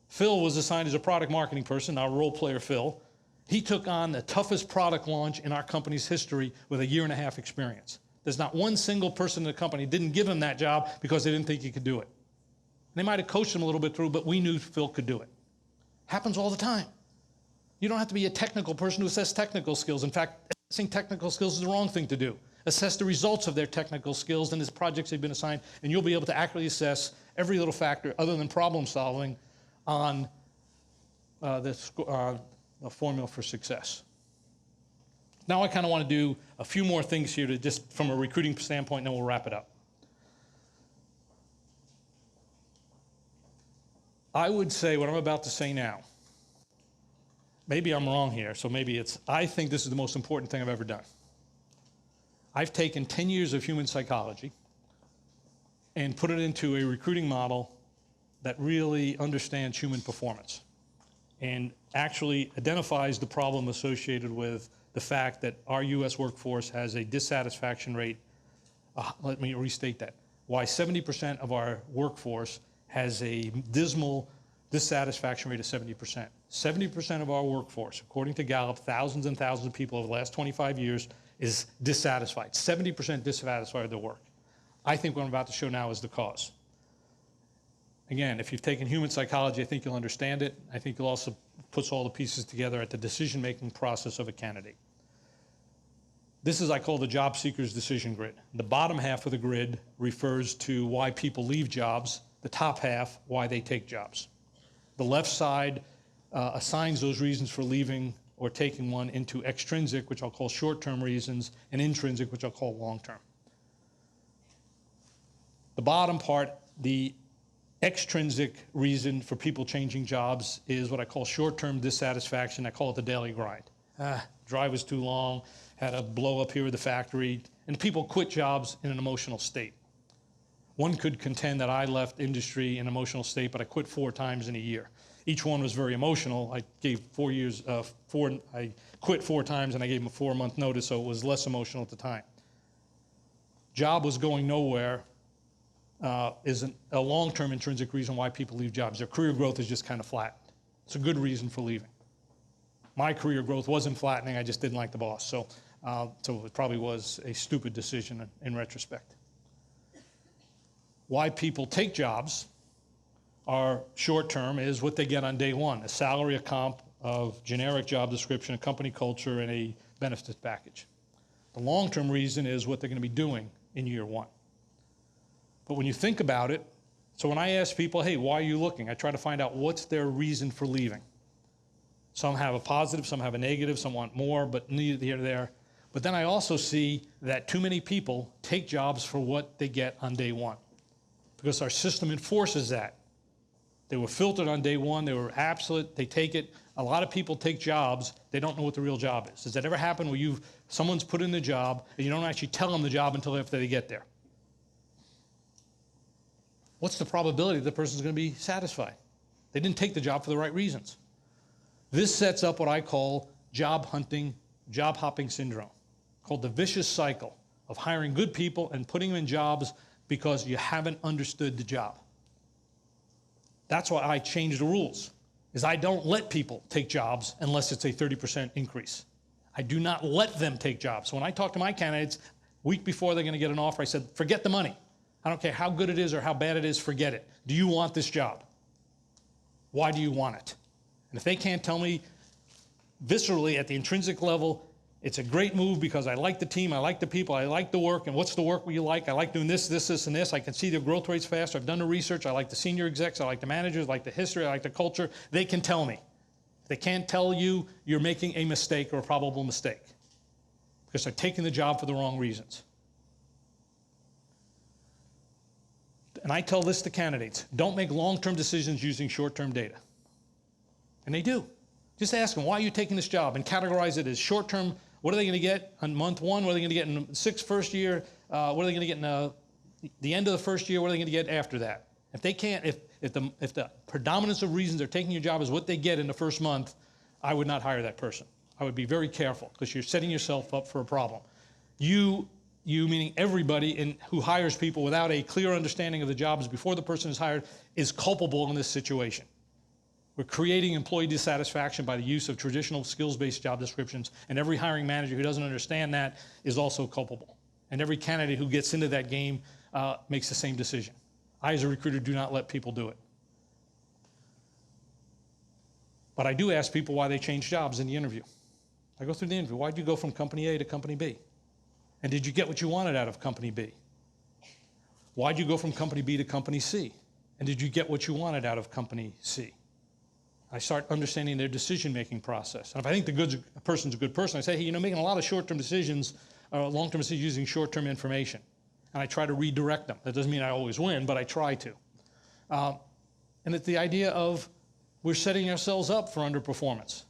Speaker 1: Phil was assigned as a product marketing person, our role player Phil. He took on the toughest product launch in our company's history with a 1.5 year experience. There's not one single person in the company didn't give him that job because they didn't think he could do it. They might have coached him a little bit through, but we knew Phil could do it. Happens all the time. You don't have to be a technical person to assess technical skills. In fact, assessing technical skills is the wrong thing to do. Assess the results of their technical skills and the projects they've been assigned, and you'll be able to accurately assess every little factor other than problem solving on a formula for success. Now I kind of want to do a few more things here to just from a recruiting standpoint, and then we'll wrap it up. I would say what I'm about to say now, maybe I'm wrong here, so maybe I think this is the most important thing I've ever done. I've taken 10 years of human psychology and put it into a recruiting model that really understands human performance and actually identifies the problem associated with the fact that our U.S. workforce has a dissatisfaction rate. Let me restate that. Why 70% of our workforce has a dismal dissatisfaction rate of 70%. 70% of our workforce, according to Gallup, thousands and thousands of people over the last 25 years, is dissatisfied. 70% dissatisfied with their work. I think what I'm about to show now is the cause. Again, if you've taken human psychology, I think you'll understand it. I think you'll also put all the pieces together at the decision-making process of a candidate. This is, I call the job seeker's decision grid. The bottom half of the grid refers to why people leave jobs. The top half, why they take jobs. The left side assigns those reasons for leaving or taking one into extrinsic, which I'll call short-term reasons, and intrinsic, which I'll call long-term. The bottom part, the extrinsic reason for people changing jobs is what I call short-term dissatisfaction. I call it the daily grind. Drive was too long, had a blow up here with the factory, and people quit jobs in an emotional state. One could contend that I left industry in an emotional state, but I quit 4 times in a year. Each one was very emotional. I gave 4 years, I quit 4 times and I gave them a 4-month notice, so it was less emotional at the time. Job was going nowhere isn't a long-term intrinsic reason why people leave jobs. Their career growth is just kind of flat. It's a good reason for leaving. My career growth wasn't flattening, I just didn't like the boss. So it probably was a stupid decision in retrospect. Why people take jobs are short-term is what they get on day one, a salary, a comp, of generic job description, a company culture, and a benefits package. The long-term reason is what they're going to be doing in year 1. But when you think about it, so when I ask people, hey, why are you looking? I try to find out what's their reason for leaving. Some have a positive, some have a negative, some want more, but neither here nor there. But then I also see that too many people take jobs for what they get on day 1. Because our system enforces that. They were filtered on day 1, they were absolute, they take it. A lot of people take jobs, they don't know what the real job is. Does that ever happen where someone's put in the job and you don't actually tell them the job until after they get there? What's the probability the person's going to be satisfied? They didn't take the job for the right reasons. This sets up what I call job hopping syndrome, called the vicious cycle of hiring good people and putting them in jobs because you haven't understood the job. That's why I changed the rules, is I don't let people take jobs unless it's a 30% increase. I do not let them take jobs. So when I talk to my candidates, week before they're going to get an offer, I said, forget the money. I don't care how good it is or how bad it is, forget it. Do you want this job? Why do you want it? And if they can't tell me viscerally at the intrinsic level, it's a great move because I like the team, I like the people, I like the work, and what's the work you like? I like doing this, this, this, and this. I can see their growth rates faster. I've done the research. I like the senior execs. I like the managers. I like the history. I like the culture. They can tell me. If they can't tell you, you're making a mistake or a probable mistake because they're taking the job for the wrong reasons. And I tell this to candidates, don't make long-term decisions using short-term data. And they do. Just ask them, why are you taking this job? And categorize it as short-term. What are they going to get on month 1? What are they going to get in the first year? What are they going to get in the end of the first year? What are they going to get after that? If they can't, if the predominance of reasons they're taking your job is what they get in the first month, I would not hire that person. I would be very careful because you're setting yourself up for a problem. You meaning everybody who hires people without a clear understanding of the jobs before the person is hired is culpable in this situation. We're creating employee dissatisfaction by the use of traditional skills-based job descriptions, and every hiring manager who doesn't understand that is also culpable. And every candidate who gets into that game makes the same decision. I, as a recruiter, do not let people do it. But I do ask people why they change jobs in the interview. I go through the interview. Why'd you go from company A to company B? And did you get what you wanted out of company B? Why'd you go from company B to company C? And did you get what you wanted out of company C? I start understanding their decision-making process. And if I think the person's a good person, I say, hey, making a lot of short-term decisions, long-term decisions using short-term information. And I try to redirect them. That doesn't mean I always win, but I try to. And it's the idea of we're setting ourselves up for underperformance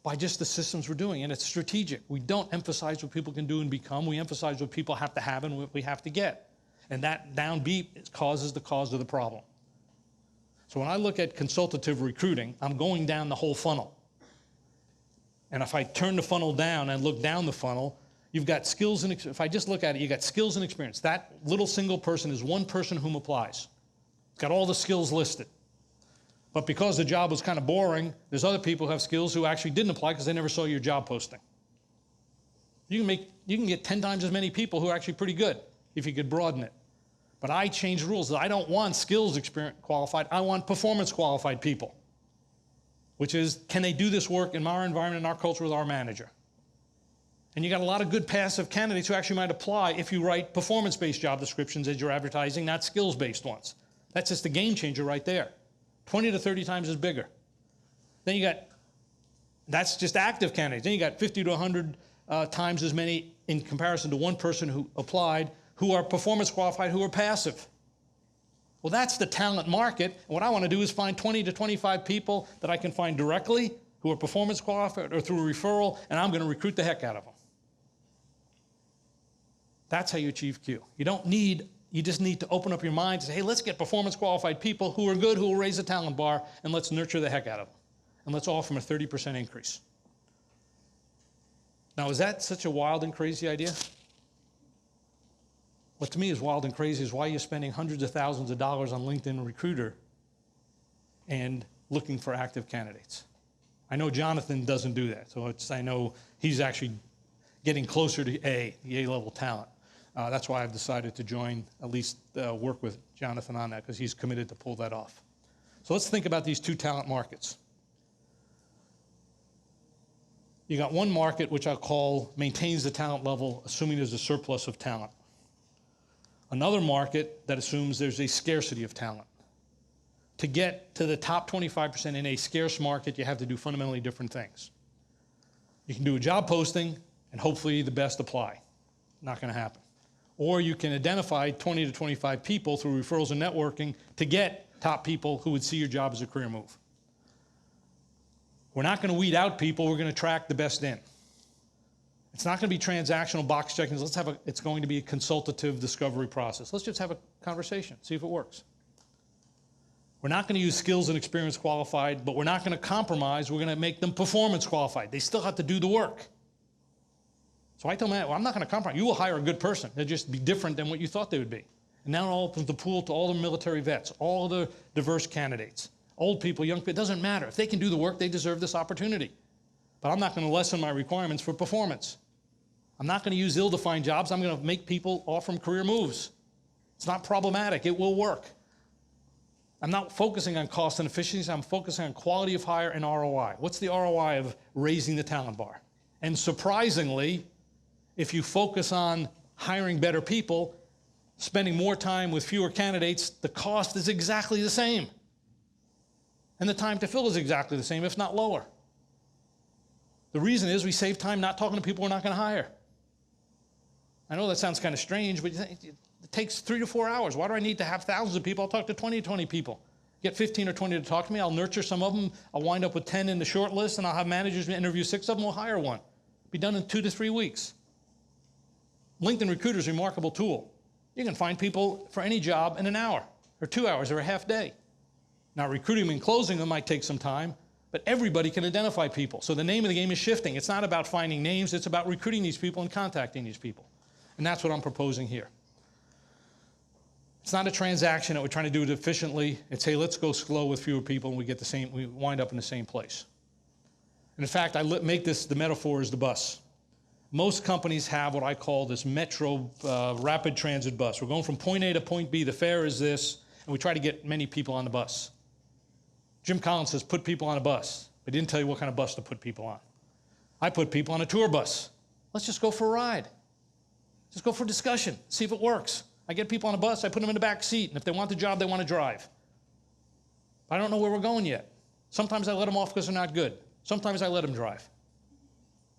Speaker 1: by just the systems we're doing, and it's strategic. We don't emphasize what people can do and become. We emphasize what people have to have and what we have to get. And that downbeat causes the cause of the problem. So when I look at consultative recruiting, I'm going down the whole funnel. And if I turn the funnel down and look down the funnel, you've got skills and, if I just look at it, you've got skills and experience. That little single person is one person whom applies. It's got all the skills listed. But because the job was kind of boring, there's other people who have skills who actually didn't apply because they never saw your job posting. You can get 10 times as many people who are actually pretty good if you could broaden it. But I changed rules. I don't want skills experience qualified. I want performance qualified people, which is, can they do this work in our environment, in our culture with our manager? And you got a lot of good passive candidates who actually might apply if you write performance-based job descriptions as you're advertising, not skills-based ones. That's just a game changer right there. 20 to 30 times is bigger. Then you got, that's just active candidates. Then you got 50 to 100 times as many in comparison to one person who applied, who are performance qualified, who are passive. Well, that's the talent market. And what I want to do is find 20 to 25 people that I can find directly who are performance qualified or through referral, and I'm going to recruit the heck out of them. That's how you achieve Q. You just need to open up your mind and say, hey, let's get performance qualified people who are good, who will raise the talent bar, and let's nurture the heck out of them. And let's offer them a 30% increase. Now, is that such a wild and crazy idea? What to me is wild and crazy is why you're spending hundreds of thousands of dollars on LinkedIn Recruiter and looking for active candidates. I know Jonathan doesn't do that, so I know he's actually getting closer to the A-level talent. That's why I've decided to join, at least work with Jonathan on that, because he's committed to pull that off. So let's think about these two talent markets. You got one market, which I'll call maintains the talent level, assuming there's a surplus of talent. Another market that assumes there's a scarcity of talent. To get to the top 25% in a scarce market, you have to do fundamentally different things. You can do a job posting, and hopefully the best apply. Not going to happen. Or you can identify 20 to 25 people through referrals and networking to get top people who would see your job as a career move. We're not going to weed out people. We're going to track the best in. It's not going to be transactional box checking. It's going to be a consultative discovery process. Let's just have a conversation, see if it works. We're not going to use skills and experience qualified, but we're not going to compromise. We're going to make them performance qualified. They still have to do the work. So I tell them, well, I'm not going to compromise. You will hire a good person. They'll just be different than what you thought they would be. And now it opens the pool to all the military vets, all the diverse candidates, old people, young people. It doesn't matter. If they can do the work, they deserve this opportunity. But I'm not going to lessen my requirements for performance. I'm not going to use ill-defined jobs. I'm going to make people offer them career moves. It's not problematic. It will work. I'm not focusing on cost and efficiency. I'm focusing on quality of hire and ROI. What's the ROI of raising the talent bar? And surprisingly, if you focus on hiring better people, spending more time with fewer candidates, the cost is exactly the same. And the time to fill is exactly the same, if not lower. The reason is we save time not talking to people we're not going to hire. I know that sounds kind of strange, but it takes 3 to 4 hours. Why do I need to have thousands of people? I'll talk to 20 people. Get 15 or 20 to talk to me. I'll nurture some of them. I'll wind up with 10 in the short list, and I'll have managers interview 6 of them. We'll hire one. Be done in 2 to 3 weeks. LinkedIn Recruiter is a remarkable tool. You can find people for any job in an hour or 2 hours or a half day. Now, recruiting them and closing them might take some time, but everybody can identify people. So the name of the game is shifting. It's not about finding names. It's about recruiting these people and contacting these people. And that's what I'm proposing here. It's not a transaction that we're trying to do it efficiently. It's, hey, let's go slow with fewer people and we wind up in the same place. And in fact, I make this, the metaphor is the bus. Most companies have what I call this metro rapid transit bus. We're going from point A to point B. The fare is this, and we try to get many people on the bus. Jim Collins says, put people on a bus. But he didn't tell you what kind of bus to put people on. I put people on a tour bus. Let's just go for a ride. Just go for a discussion, see if it works. I get people on a bus, I put them in the back seat, and if they want the job, they want to drive. I don't know where we're going yet. Sometimes I let them off because they're not good. Sometimes I let them drive.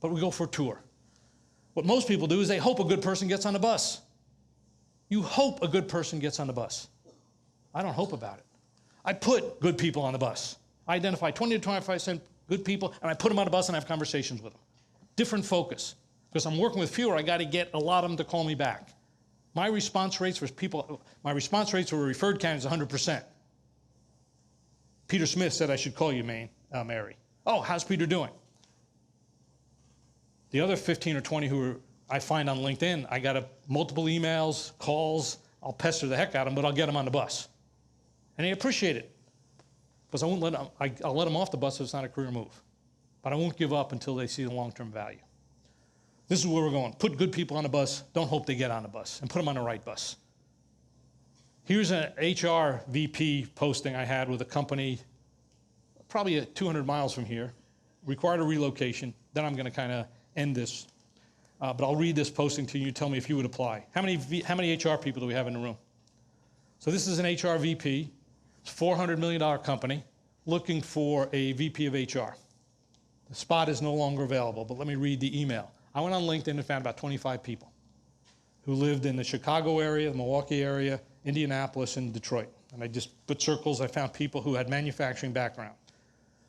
Speaker 1: But we go for a tour. What most people do is they hope a good person gets on the bus. You hope a good person gets on the bus. I don't hope about it. I put good people on the bus. I identify 20 to 25% good people, and I put them on the bus and I have conversations with them. Different focus. Because I'm working with fewer, I got to get a lot of them to call me back. My response rates for referred candidates 100%. Peter Smith said I should call you, Mary. Oh, how's Peter doing? The other 15 or 20 who I find on LinkedIn, I got multiple emails, calls. I'll pester the heck out of them, but I'll get them on the bus. And they appreciate it. Because I won't let them, I'll let them off the bus if it's not a career move. But I won't give up until they see the long-term value. This is where we're going. Put good people on the bus. Don't hope they get on the bus. And put them on the right bus. Here's an HR VP posting I had with a company probably 200 miles from here. Required a relocation. Then I'm going to kind of end this. But I'll read this posting to you. Tell me if you would apply. How many HR people do we have in the room? So this is an HR VP. It's a $400 million company looking for a VP of HR. The spot is no longer available, but let me read the email. I went on LinkedIn and found about 25 people who lived in the Chicago area, the Milwaukee area, Indianapolis, and Detroit. And I just put circles. I found people who had manufacturing background.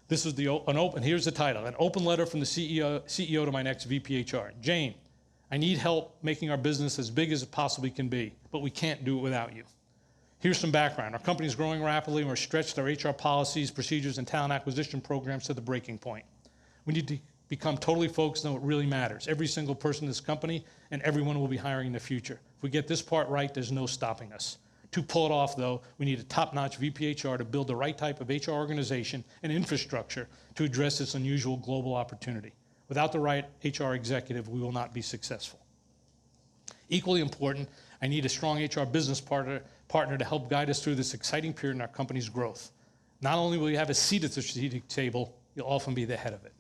Speaker 1: This is here's the title, an open letter from the CEO to my next VP HR. Jane, I need help making our business as big as it possibly can be, but we can't do it without you. Here's some background. Our company is growing rapidly, and we're stretched our HR policies, procedures, and talent acquisition programs to the breaking point. We need to become totally focused on what really matters. Every single person in this company and everyone will be hiring in the future. If we get this part right, there's no stopping us. To pull it off, though, we need a top-notch VP HR to build the right type of HR organization and infrastructure to address this unusual global opportunity. Without the right HR executive, we will not be successful. Equally important, I need a strong HR business partner to help guide us through this exciting period in our company's growth. Not only will you have a seat at the strategic table, you'll often be the head of it.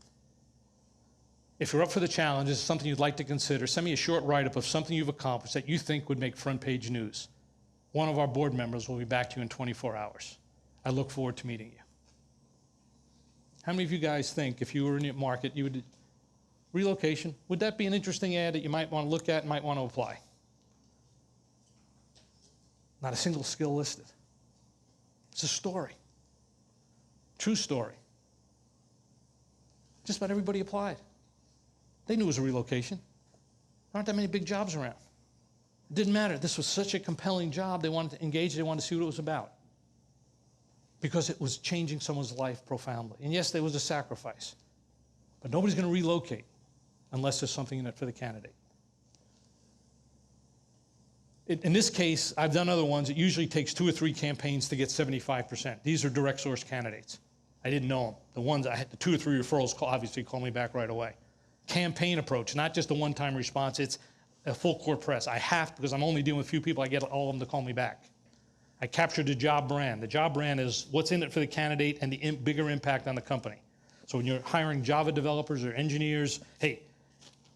Speaker 1: If you're up for the challenge, this is something you'd like to consider, send me a short write-up of something you've accomplished that you think would make front-page news. One of our board members will be back to you in 24 hours. I look forward to meeting you. How many of you guys think if you were in the market, you would, relocation, would that be an interesting ad that you might want to look at and might want to apply? Not a single skill listed. It's a story. True story. Just about everybody applied. They knew it was a relocation. There aren't that many big jobs around. It didn't matter. This was such a compelling job. They wanted to engage. They wanted to see what it was about. Because it was changing someone's life profoundly. And yes, there was a sacrifice. But nobody's going to relocate unless there's something in it for the candidate. In this case, I've done other ones. It usually takes 2 or 3 campaigns to get 75%. These are direct source candidates. I didn't know them. The ones I had, the 2 or 3 referrals obviously called me back right away. Campaign approach, not just a one-time response. It's a full court press. I have, because I'm only dealing with a few people, I get all of them to call me back. I captured the job brand. The job brand is what's in it for the candidate and the bigger impact on the company. So when you're hiring Java developers or engineers, hey,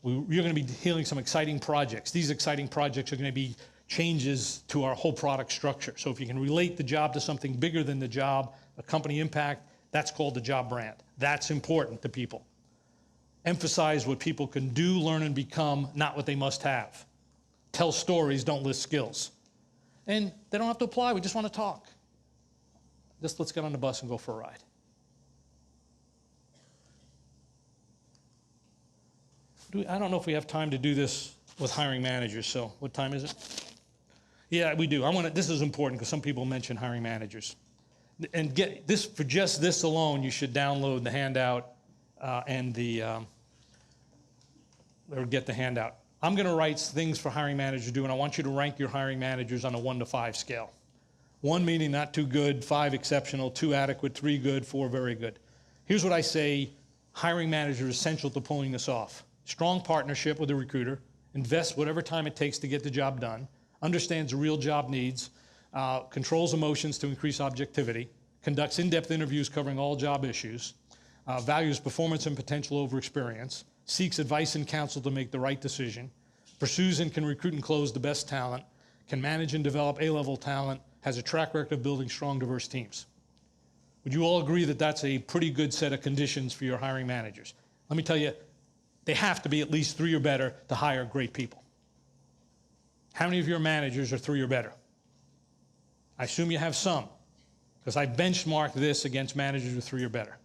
Speaker 1: you're going to be hearing some exciting projects. These exciting projects are going to be changes to our whole product structure. So if you can relate the job to something bigger than the job, a company impact, that's called the job brand. That's important to people. Emphasize what people can do, learn, and become, not what they must have. Tell stories, don't list skills. And they don't have to apply, we just want to talk. Just let's get on the bus and go for a ride. I don't know if we have time to do this with hiring managers, so what time is it? Yeah, we do. This is important because some people mention hiring managers. And get this, for just this alone, you should download the handout or get the handout. I'm going to write things for hiring managers to do, and I want you to rank your hiring managers on a 1 to 5 scale. 1 meaning not too good, 5 exceptional, 2 adequate, 3 good, 4 very good. Here's what I say hiring manager is essential to pulling this off. Strong partnership with the recruiter, invest whatever time it takes to get the job done, understands the real job needs, controls emotions to increase objectivity, conducts in-depth interviews covering all job issues, values performance and potential over experience, seeks advice and counsel to make the right decision, pursues and can recruit and close the best talent, can manage and develop A-level talent, has a track record of building strong, diverse teams. Would you all agree that that's a pretty good set of conditions for your hiring managers? Let me tell you, they have to be at least 3 or better to hire great people. How many of your managers are 3 or better? I assume you have some, because I benchmarked this against managers with 3 or better.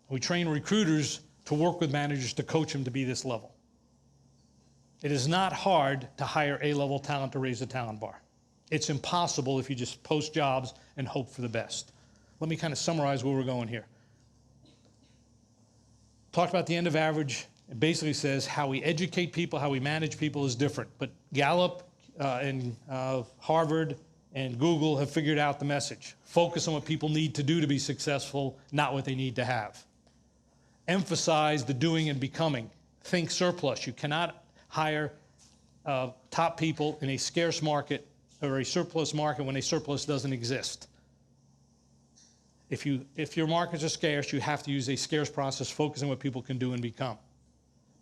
Speaker 1: We train recruiters to work with managers to coach them to be this level. It is not hard to hire A-level talent to raise the talent bar. It's impossible if you just post jobs and hope for the best. Let me kind of summarize where we're going here. Talked about the end of average. It basically says how we educate people, how we manage people is different. But Gallup and Harvard and Google have figured out the message. Focus on what people need to do to be successful, not what they need to have. Emphasize the doing and becoming. Think surplus. You cannot hire top people in a scarce market or a surplus market when a surplus doesn't exist. If your markets are scarce, you have to use a scarce process, focus on what people can do and become.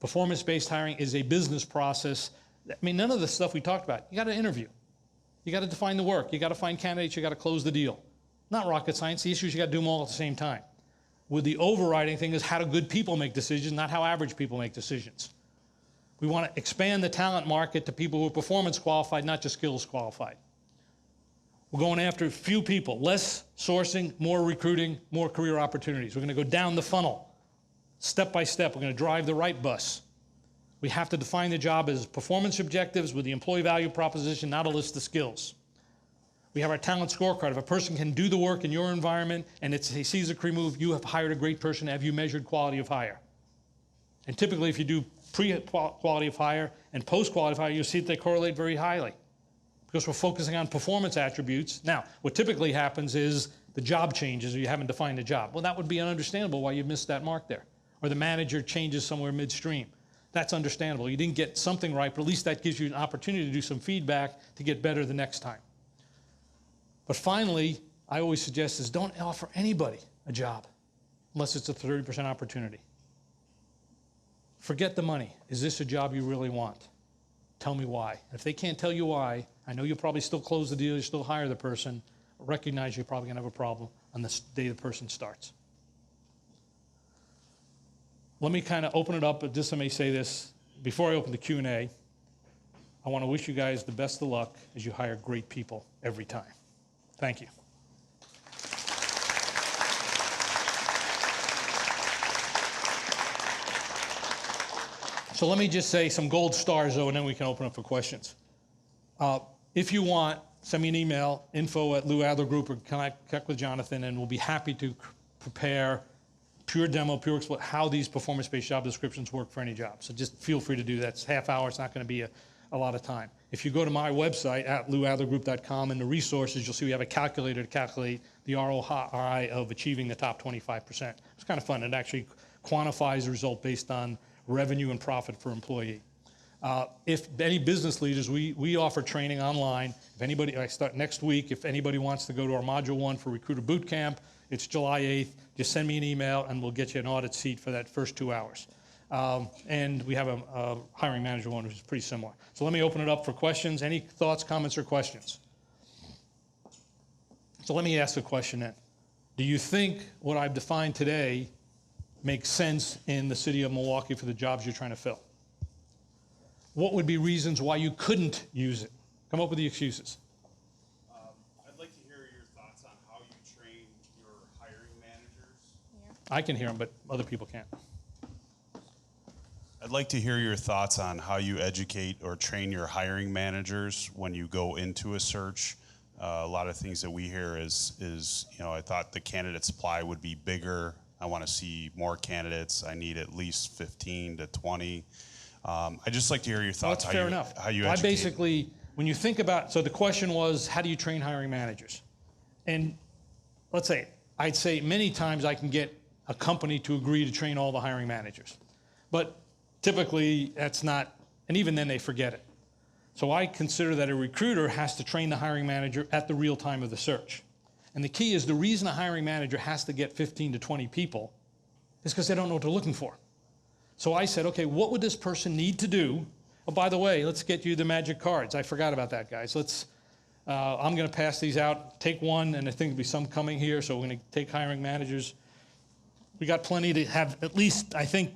Speaker 1: Performance-based hiring is a business process. I mean, none of the stuff we talked about. You got to interview. You got to define the work. You got to find candidates. You got to close the deal. Not rocket science. The issues, you got to do them all at the same time. With the overriding thing is how do good people make decisions, not how average people make decisions. We want to expand the talent market to people who are performance qualified, not just skills qualified. We're going after few people, less sourcing, more recruiting, more career opportunities. We're going to go down the funnel, step by step. We're going to drive the right bus. We have to define the job as performance objectives with the employee value proposition, not a list of skills. We have our talent scorecard. If a person can do the work in your environment and he sees a career move, you have hired a great person. Have you measured quality of hire? And typically, if you do pre-quality of hire and post-quality of hire, you'll see that they correlate very highly because we're focusing on performance attributes. Now, what typically happens is the job changes or you haven't defined the job. Well, that would be understandable why you missed that mark there. Or the manager changes somewhere midstream. That's understandable. You didn't get something right, but at least that gives you an opportunity to do some feedback to get better the next time. But finally, I always suggest is don't offer anybody a job unless it's a 30% opportunity. Forget the money. Is this a job you really want? Tell me why. If they can't tell you why, I know you'll probably still close the deal, you still hire the person, but recognize you're probably going to have a problem on the day the person starts. Let me kind of open it up, but just let me say this. Before I open the Q&A, I want to wish you guys the best of luck as you hire great people every time. Thank you. So let me just say some gold stars, though, and then we can open up for questions. If you want, send me an email, info@Lou Adler Group, or connect with Jonathan, and we'll be happy to prepare pure demo, pure explain how these performance-based job descriptions work for any job. So just feel free to do that. It's half hour. It's not going to be a lot of time. If you go to my website at louadlergroup.com, in the resources, you'll see we have a calculator to calculate the ROI of achieving the top 25%. It's kind of fun. It actually quantifies the result based on revenue and profit per employee. If any business leaders, we offer training online. If anybody, I start next week, if anybody wants to go to our Module 1 for Recruiter Boot Camp, it's July 8th. Just send me an email and we'll get you an audit seat for that first 2 hours. And we have a hiring manager one, which is pretty similar. So let me open it up for questions. Any thoughts, comments, or questions? So let me ask a question then. Do you think what I've defined today makes sense in the city of Milwaukee for the jobs you're trying to fill? What would be reasons why you couldn't use it? Come up with the excuses.
Speaker 8: I'd like to hear your thoughts on how you train your hiring managers.
Speaker 1: I can hear them, but other people can't.
Speaker 8: I'd like to hear your thoughts on how you educate or train your hiring managers when you go into a search. A lot of things that we hear is I thought the candidate supply would be bigger. I want to see more candidates. I need at least 15 to 20. I'd just like to hear your thoughts.
Speaker 1: Well, that's fair enough.
Speaker 8: How you
Speaker 1: I
Speaker 8: educate.
Speaker 1: basically, when you think about, so the question was, how do you train hiring managers? And let's say, I'd say many times I can get a company to agree to train all the hiring managers. But typically that's not, and even then they forget it. So I consider that a recruiter has to train the hiring manager at the real time of the search. And the key is the reason a hiring manager has to get 15 to 20 people is because they don't know what they're looking for. So I said, okay, what would this person need to do? Oh, by the way, let's get you the magic cards. I forgot about that, guys. I'm going to pass these out. Take one, and I think there'll be some coming here, so we're going to take hiring managers. We got plenty to have at least, I think,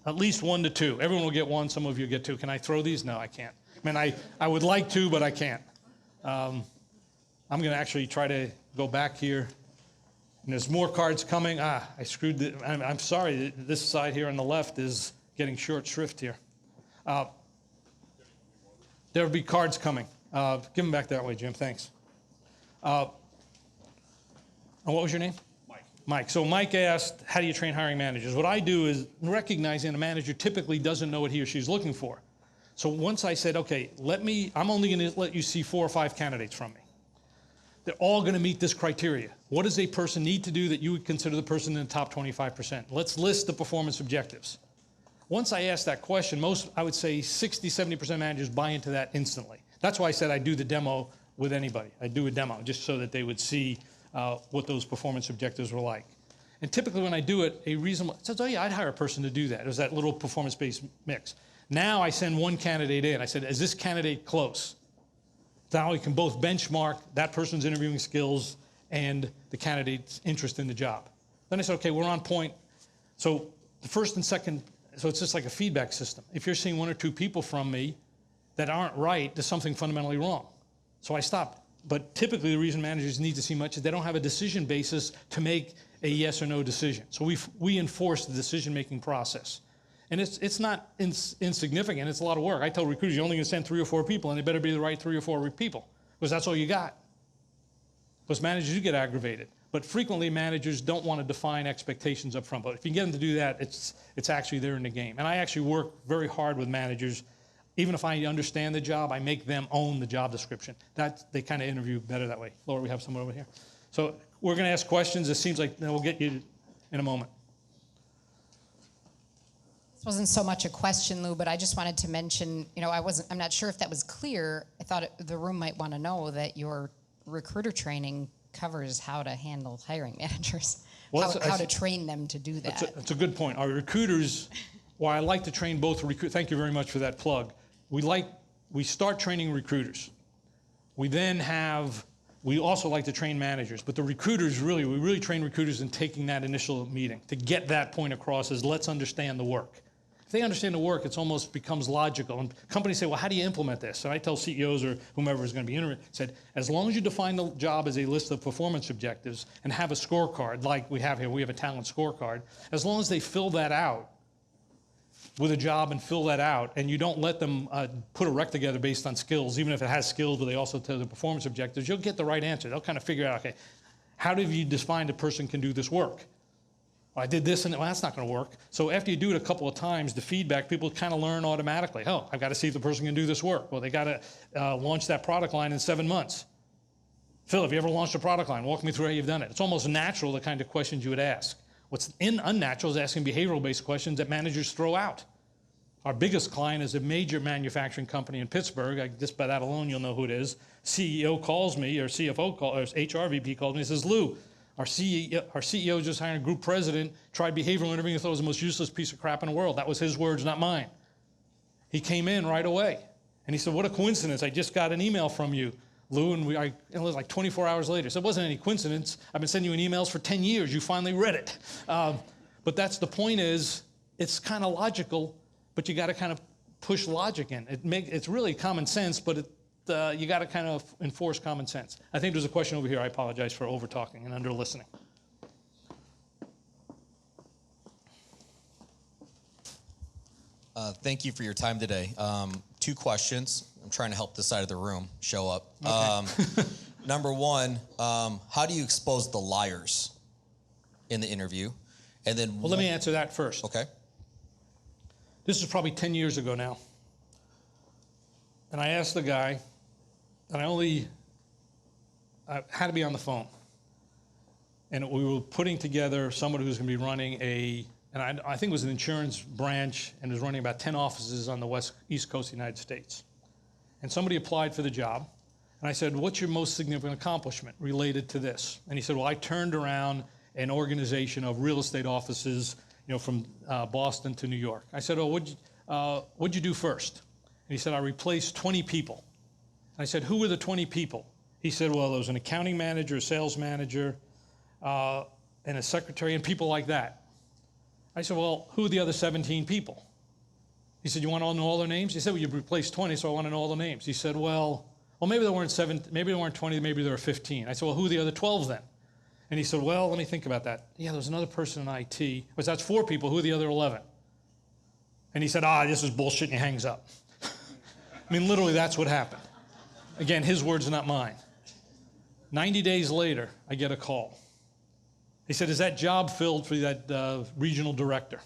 Speaker 1: at least 1 to 2. Everyone will get 1. Some of you get 2. Can I throw these? No, I can't. I mean, I would like to, but I can't. I'm going to actually try to go back here. And there's more cards coming. I screwed the, I'm sorry, this side here on the left is getting short shrift here. There'll be cards coming. Give them back that way, Jim, thanks. And what was your name? Mike. So Mike asked, how do you train hiring managers? What I do is recognizing a manager typically doesn't know what he or she's looking for. So once I said, okay, I'm only going to let you see 4 or 5 candidates from me. They're all going to meet this criteria. What does a person need to do that you would consider the person in the top 25%? Let's list the performance objectives. Once I ask that question, I would say 60, 70% managers buy into that instantly. That's why I said I do the demo with anybody. I do a demo just so that they would see what those performance objectives were like. And typically when I do it, a reasonable, says, oh yeah, I'd hire a person to do that. It was that little performance-based mix. Now I send one candidate in. I said, is this candidate close? Now we can both benchmark that person's interviewing skills and the candidate's interest in the job. Then I said, okay, we're on point. So the first and second, so it's just like a feedback system. If you're seeing 1 or 2 people from me that aren't right, there's something fundamentally wrong. So I stopped. but typically the reason managers need to see much is they don't have a decision basis to make a yes or no decision. So we enforce the decision-making process. And it's not insignificant, it's a lot of work. I tell recruiters, you're only gonna send 3 or 4 people, and they better be the right 3 or 4 people, because that's all you got. Because managers do get aggravated. But frequently managers don't want to define expectations up front. But if you get them to do that, it's actually there in the game. And I actually work very hard with managers. Even if I understand the job, I make them own the job description. They kind of interview better that way. Laura, we have someone over here. So we're going to ask questions. It seems like we'll get you in a moment.
Speaker 10: This wasn't so much a question, Lou, but I just wanted to mention, I'm not sure if that was clear. I thought the room might want to know that your recruiter training covers how to handle hiring managers, how to train them to do that.
Speaker 1: That's a good point. Our recruiters, while I like to train both recruiters, thank you very much for that plug. We start training recruiters. We also like to train managers, but the recruiters we really train recruiters in taking that initial meeting to get that point across as let's understand the work. If they understand the work, it almost becomes logical. And companies say, well, how do you implement this? And I tell CEOs or whomever is going to be interested, as long as you define the job as a list of performance objectives and have a scorecard like we have here, we have a talent scorecard, as long as they fill that out with a job and fill that out, and you don't let them put a rec together based on skills, even if it has skills, but they also tell the performance objectives, you'll get the right answer. They'll kind of figure out, okay, how do you define a person can do this work? Well, I did this, and well, that's not going to work. So after you do it a couple of times, the feedback, people kind of learn automatically. Oh, I've got to see if the person can do this work. Well, they got to launch that product line in 7 months. Phil, have you ever launched a product line? Walk me through how you've done it. It's almost natural, the kind of questions you would ask. What's unnatural is asking behavioral-based questions that managers throw out. Our biggest client is a major manufacturing company in Pittsburgh. Just by that alone, you'll know who it is. CEO calls me, or CFO calls, or HR VP calls me and says, Lou, our CEO just hired a group president, tried behavioral interviewing, and thought it was the most useless piece of crap in the world. That was his words, not mine. He came in right away. And he said, what a coincidence. I just got an email from you, Lou, and it was like 24 hours later. So it wasn't any coincidence. I've been sending you emails for 10 years. You finally read it. But that's the point is, it's kind of logical, but you got to kind of push logic in. It's really common sense, but you got to kind of enforce common sense. I think there's a question over here. I apologize for over talking and under listening.
Speaker 11: Thank you for your time today. 2 questions. I'm trying to help this side of the room show up.
Speaker 1: Okay.
Speaker 11: Number 1, how do you expose the liars in the interview? And then
Speaker 1: let me answer that first.
Speaker 11: Okay.
Speaker 1: This is probably 10 years ago now. And I asked the guy, and I had to be on the phone. And we were putting together someone who was going to be running and I think it was an insurance branch, and was running about 10 offices on the East Coast of the United States. And somebody applied for the job. And I said, what's your most significant accomplishment related to this? And he said, well, I turned around an organization of real estate offices, from Boston to New York. I said, oh, what'd you do first? And he said, I replaced 20 people. And I said, who were the 20 people? He said, well, there was an accounting manager, a sales manager, and a secretary, and people like that. I said, well, who are the other 17 people? He said, you want to know all their names? He said, well, you replaced 20, so I want to know all the names. He said, well, maybe there weren't 20, maybe there were 15. I said, well, who are the other 12 then? And he said, well, let me think about that. Yeah, there was another person in IT. That's 4 people. Who are the other 11? And he said, this is bullshit, and he hangs up. I mean, literally, that's what happened. Again, his words, not mine. 90 days later, I get a call. He said, is that job filled for that regional director?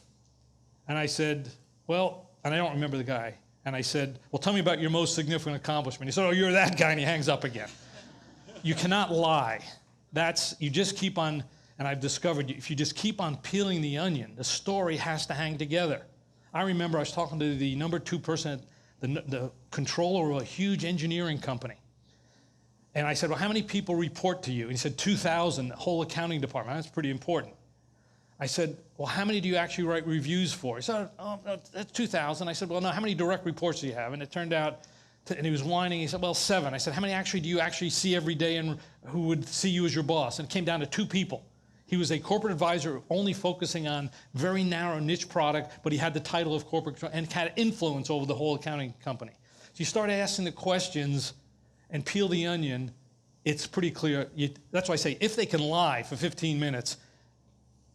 Speaker 1: And I said, well, and I don't remember the guy. And I said, well, tell me about your most significant accomplishment. He said, oh, you're that guy, and he hangs up again. You cannot lie. You just keep on, and I've discovered, if you just keep on peeling the onion, the story has to hang together. I remember I was talking to the number 2 person, the controller of a huge engineering company. And I said, well, how many people report to you? And he said, 2,000, the whole accounting department. That's pretty important. I said, well, how many do you actually write reviews for? He said, oh, no, that's 2,000. I said, well, no, how many direct reports do you have? And it turned out, and he was whining. He said, well, 7. I said, how many do you actually see every day and who would see you as your boss? And it came down to 2 people. He was a corporate advisor only focusing on very narrow niche product, but he had the title of corporate and had influence over the whole accounting company. So you start asking the questions and peel the onion, it's pretty clear. That's why I say if they can lie for 15 minutes,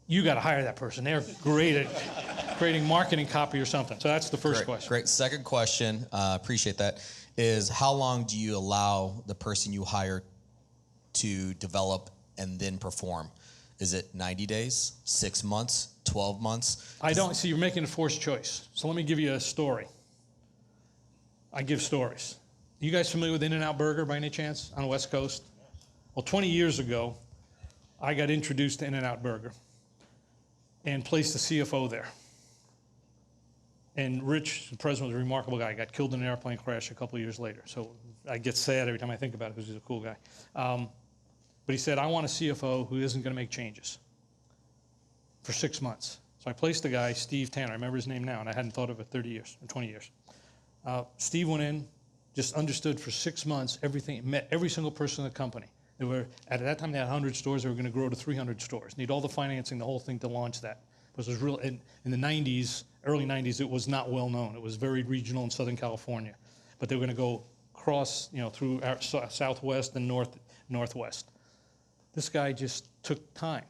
Speaker 1: you got to hire that person. They're great at creating marketing copy or something. So that's the first question.
Speaker 11: Great. Second question, appreciate that, is how long do you allow the person you hire to develop and then perform? Is it 90 days, 6 months, 12 months?
Speaker 1: I don't see you're making a forced choice. So let me give you a story. I give stories. You guys familiar with In-N-Out Burger by any chance on the West Coast? Well, 20 years ago, I got introduced to In-N-Out Burger and placed the CFO there. And Rich, the president, was a remarkable guy. Got killed in an airplane crash a couple of years later. So I get sad every time I think about it because he's a cool guy. But he said, I want a CFO who isn't going to make changes for 6 months. So I placed the guy, Steve Tanner. I remember his name now, and I hadn't thought of it 30 years, or 20 years. Steve went in, just understood for 6 months everything, met every single person in the company. They were, at that time, they had 100 stores. They were going to grow to 300 stores. Need all the financing, the whole thing to launch that. Because it was real, in the 90s, early 90s, it was not well known. It was very regional in Southern California. But they were going to go across, through our Southwest and Northwest. This guy just took time.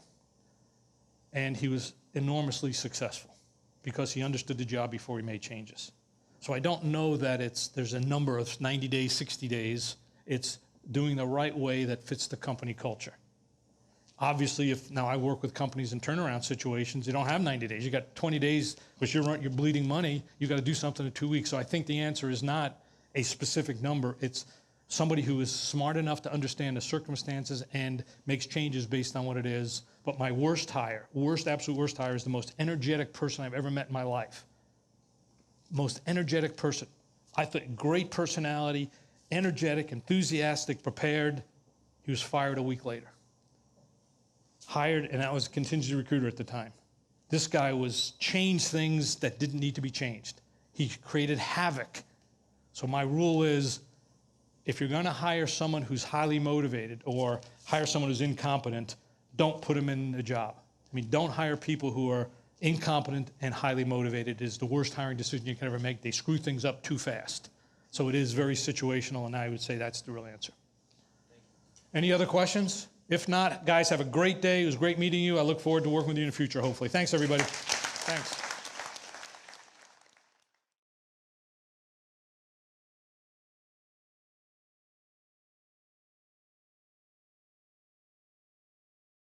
Speaker 1: And he was enormously successful because he understood the job before he made changes. So I don't know that there's a number of 90 days, 60 days. It's doing the right way that fits the company culture. Obviously, now I work with companies in turnaround situations, you don't have 90 days. You got 20 days, because you're bleeding money. You got to do something in 2 weeks. So I think the answer is not a specific number. It's somebody who is smart enough to understand the circumstances and makes changes based on what it is. But my worst hire, absolute worst hire, is the most energetic person I've ever met in my life. Most energetic person. I thought great personality, energetic, enthusiastic, prepared. He was fired a week later. Hired, and I was a contingency recruiter at the time. This guy changed things that didn't need to be changed. He created havoc. So my rule is, if you're going to hire someone who's highly motivated or hire someone who's incompetent, don't put them in a job. I mean, don't hire people who are incompetent and highly motivated. It is the worst hiring decision you can ever make. They screw things up too fast. So it is very situational, and I would say that's the real answer. Any other questions? If not, guys, have a great day. It was great meeting you. I look forward to working with you in the future, hopefully. Thanks, everybody. Thanks.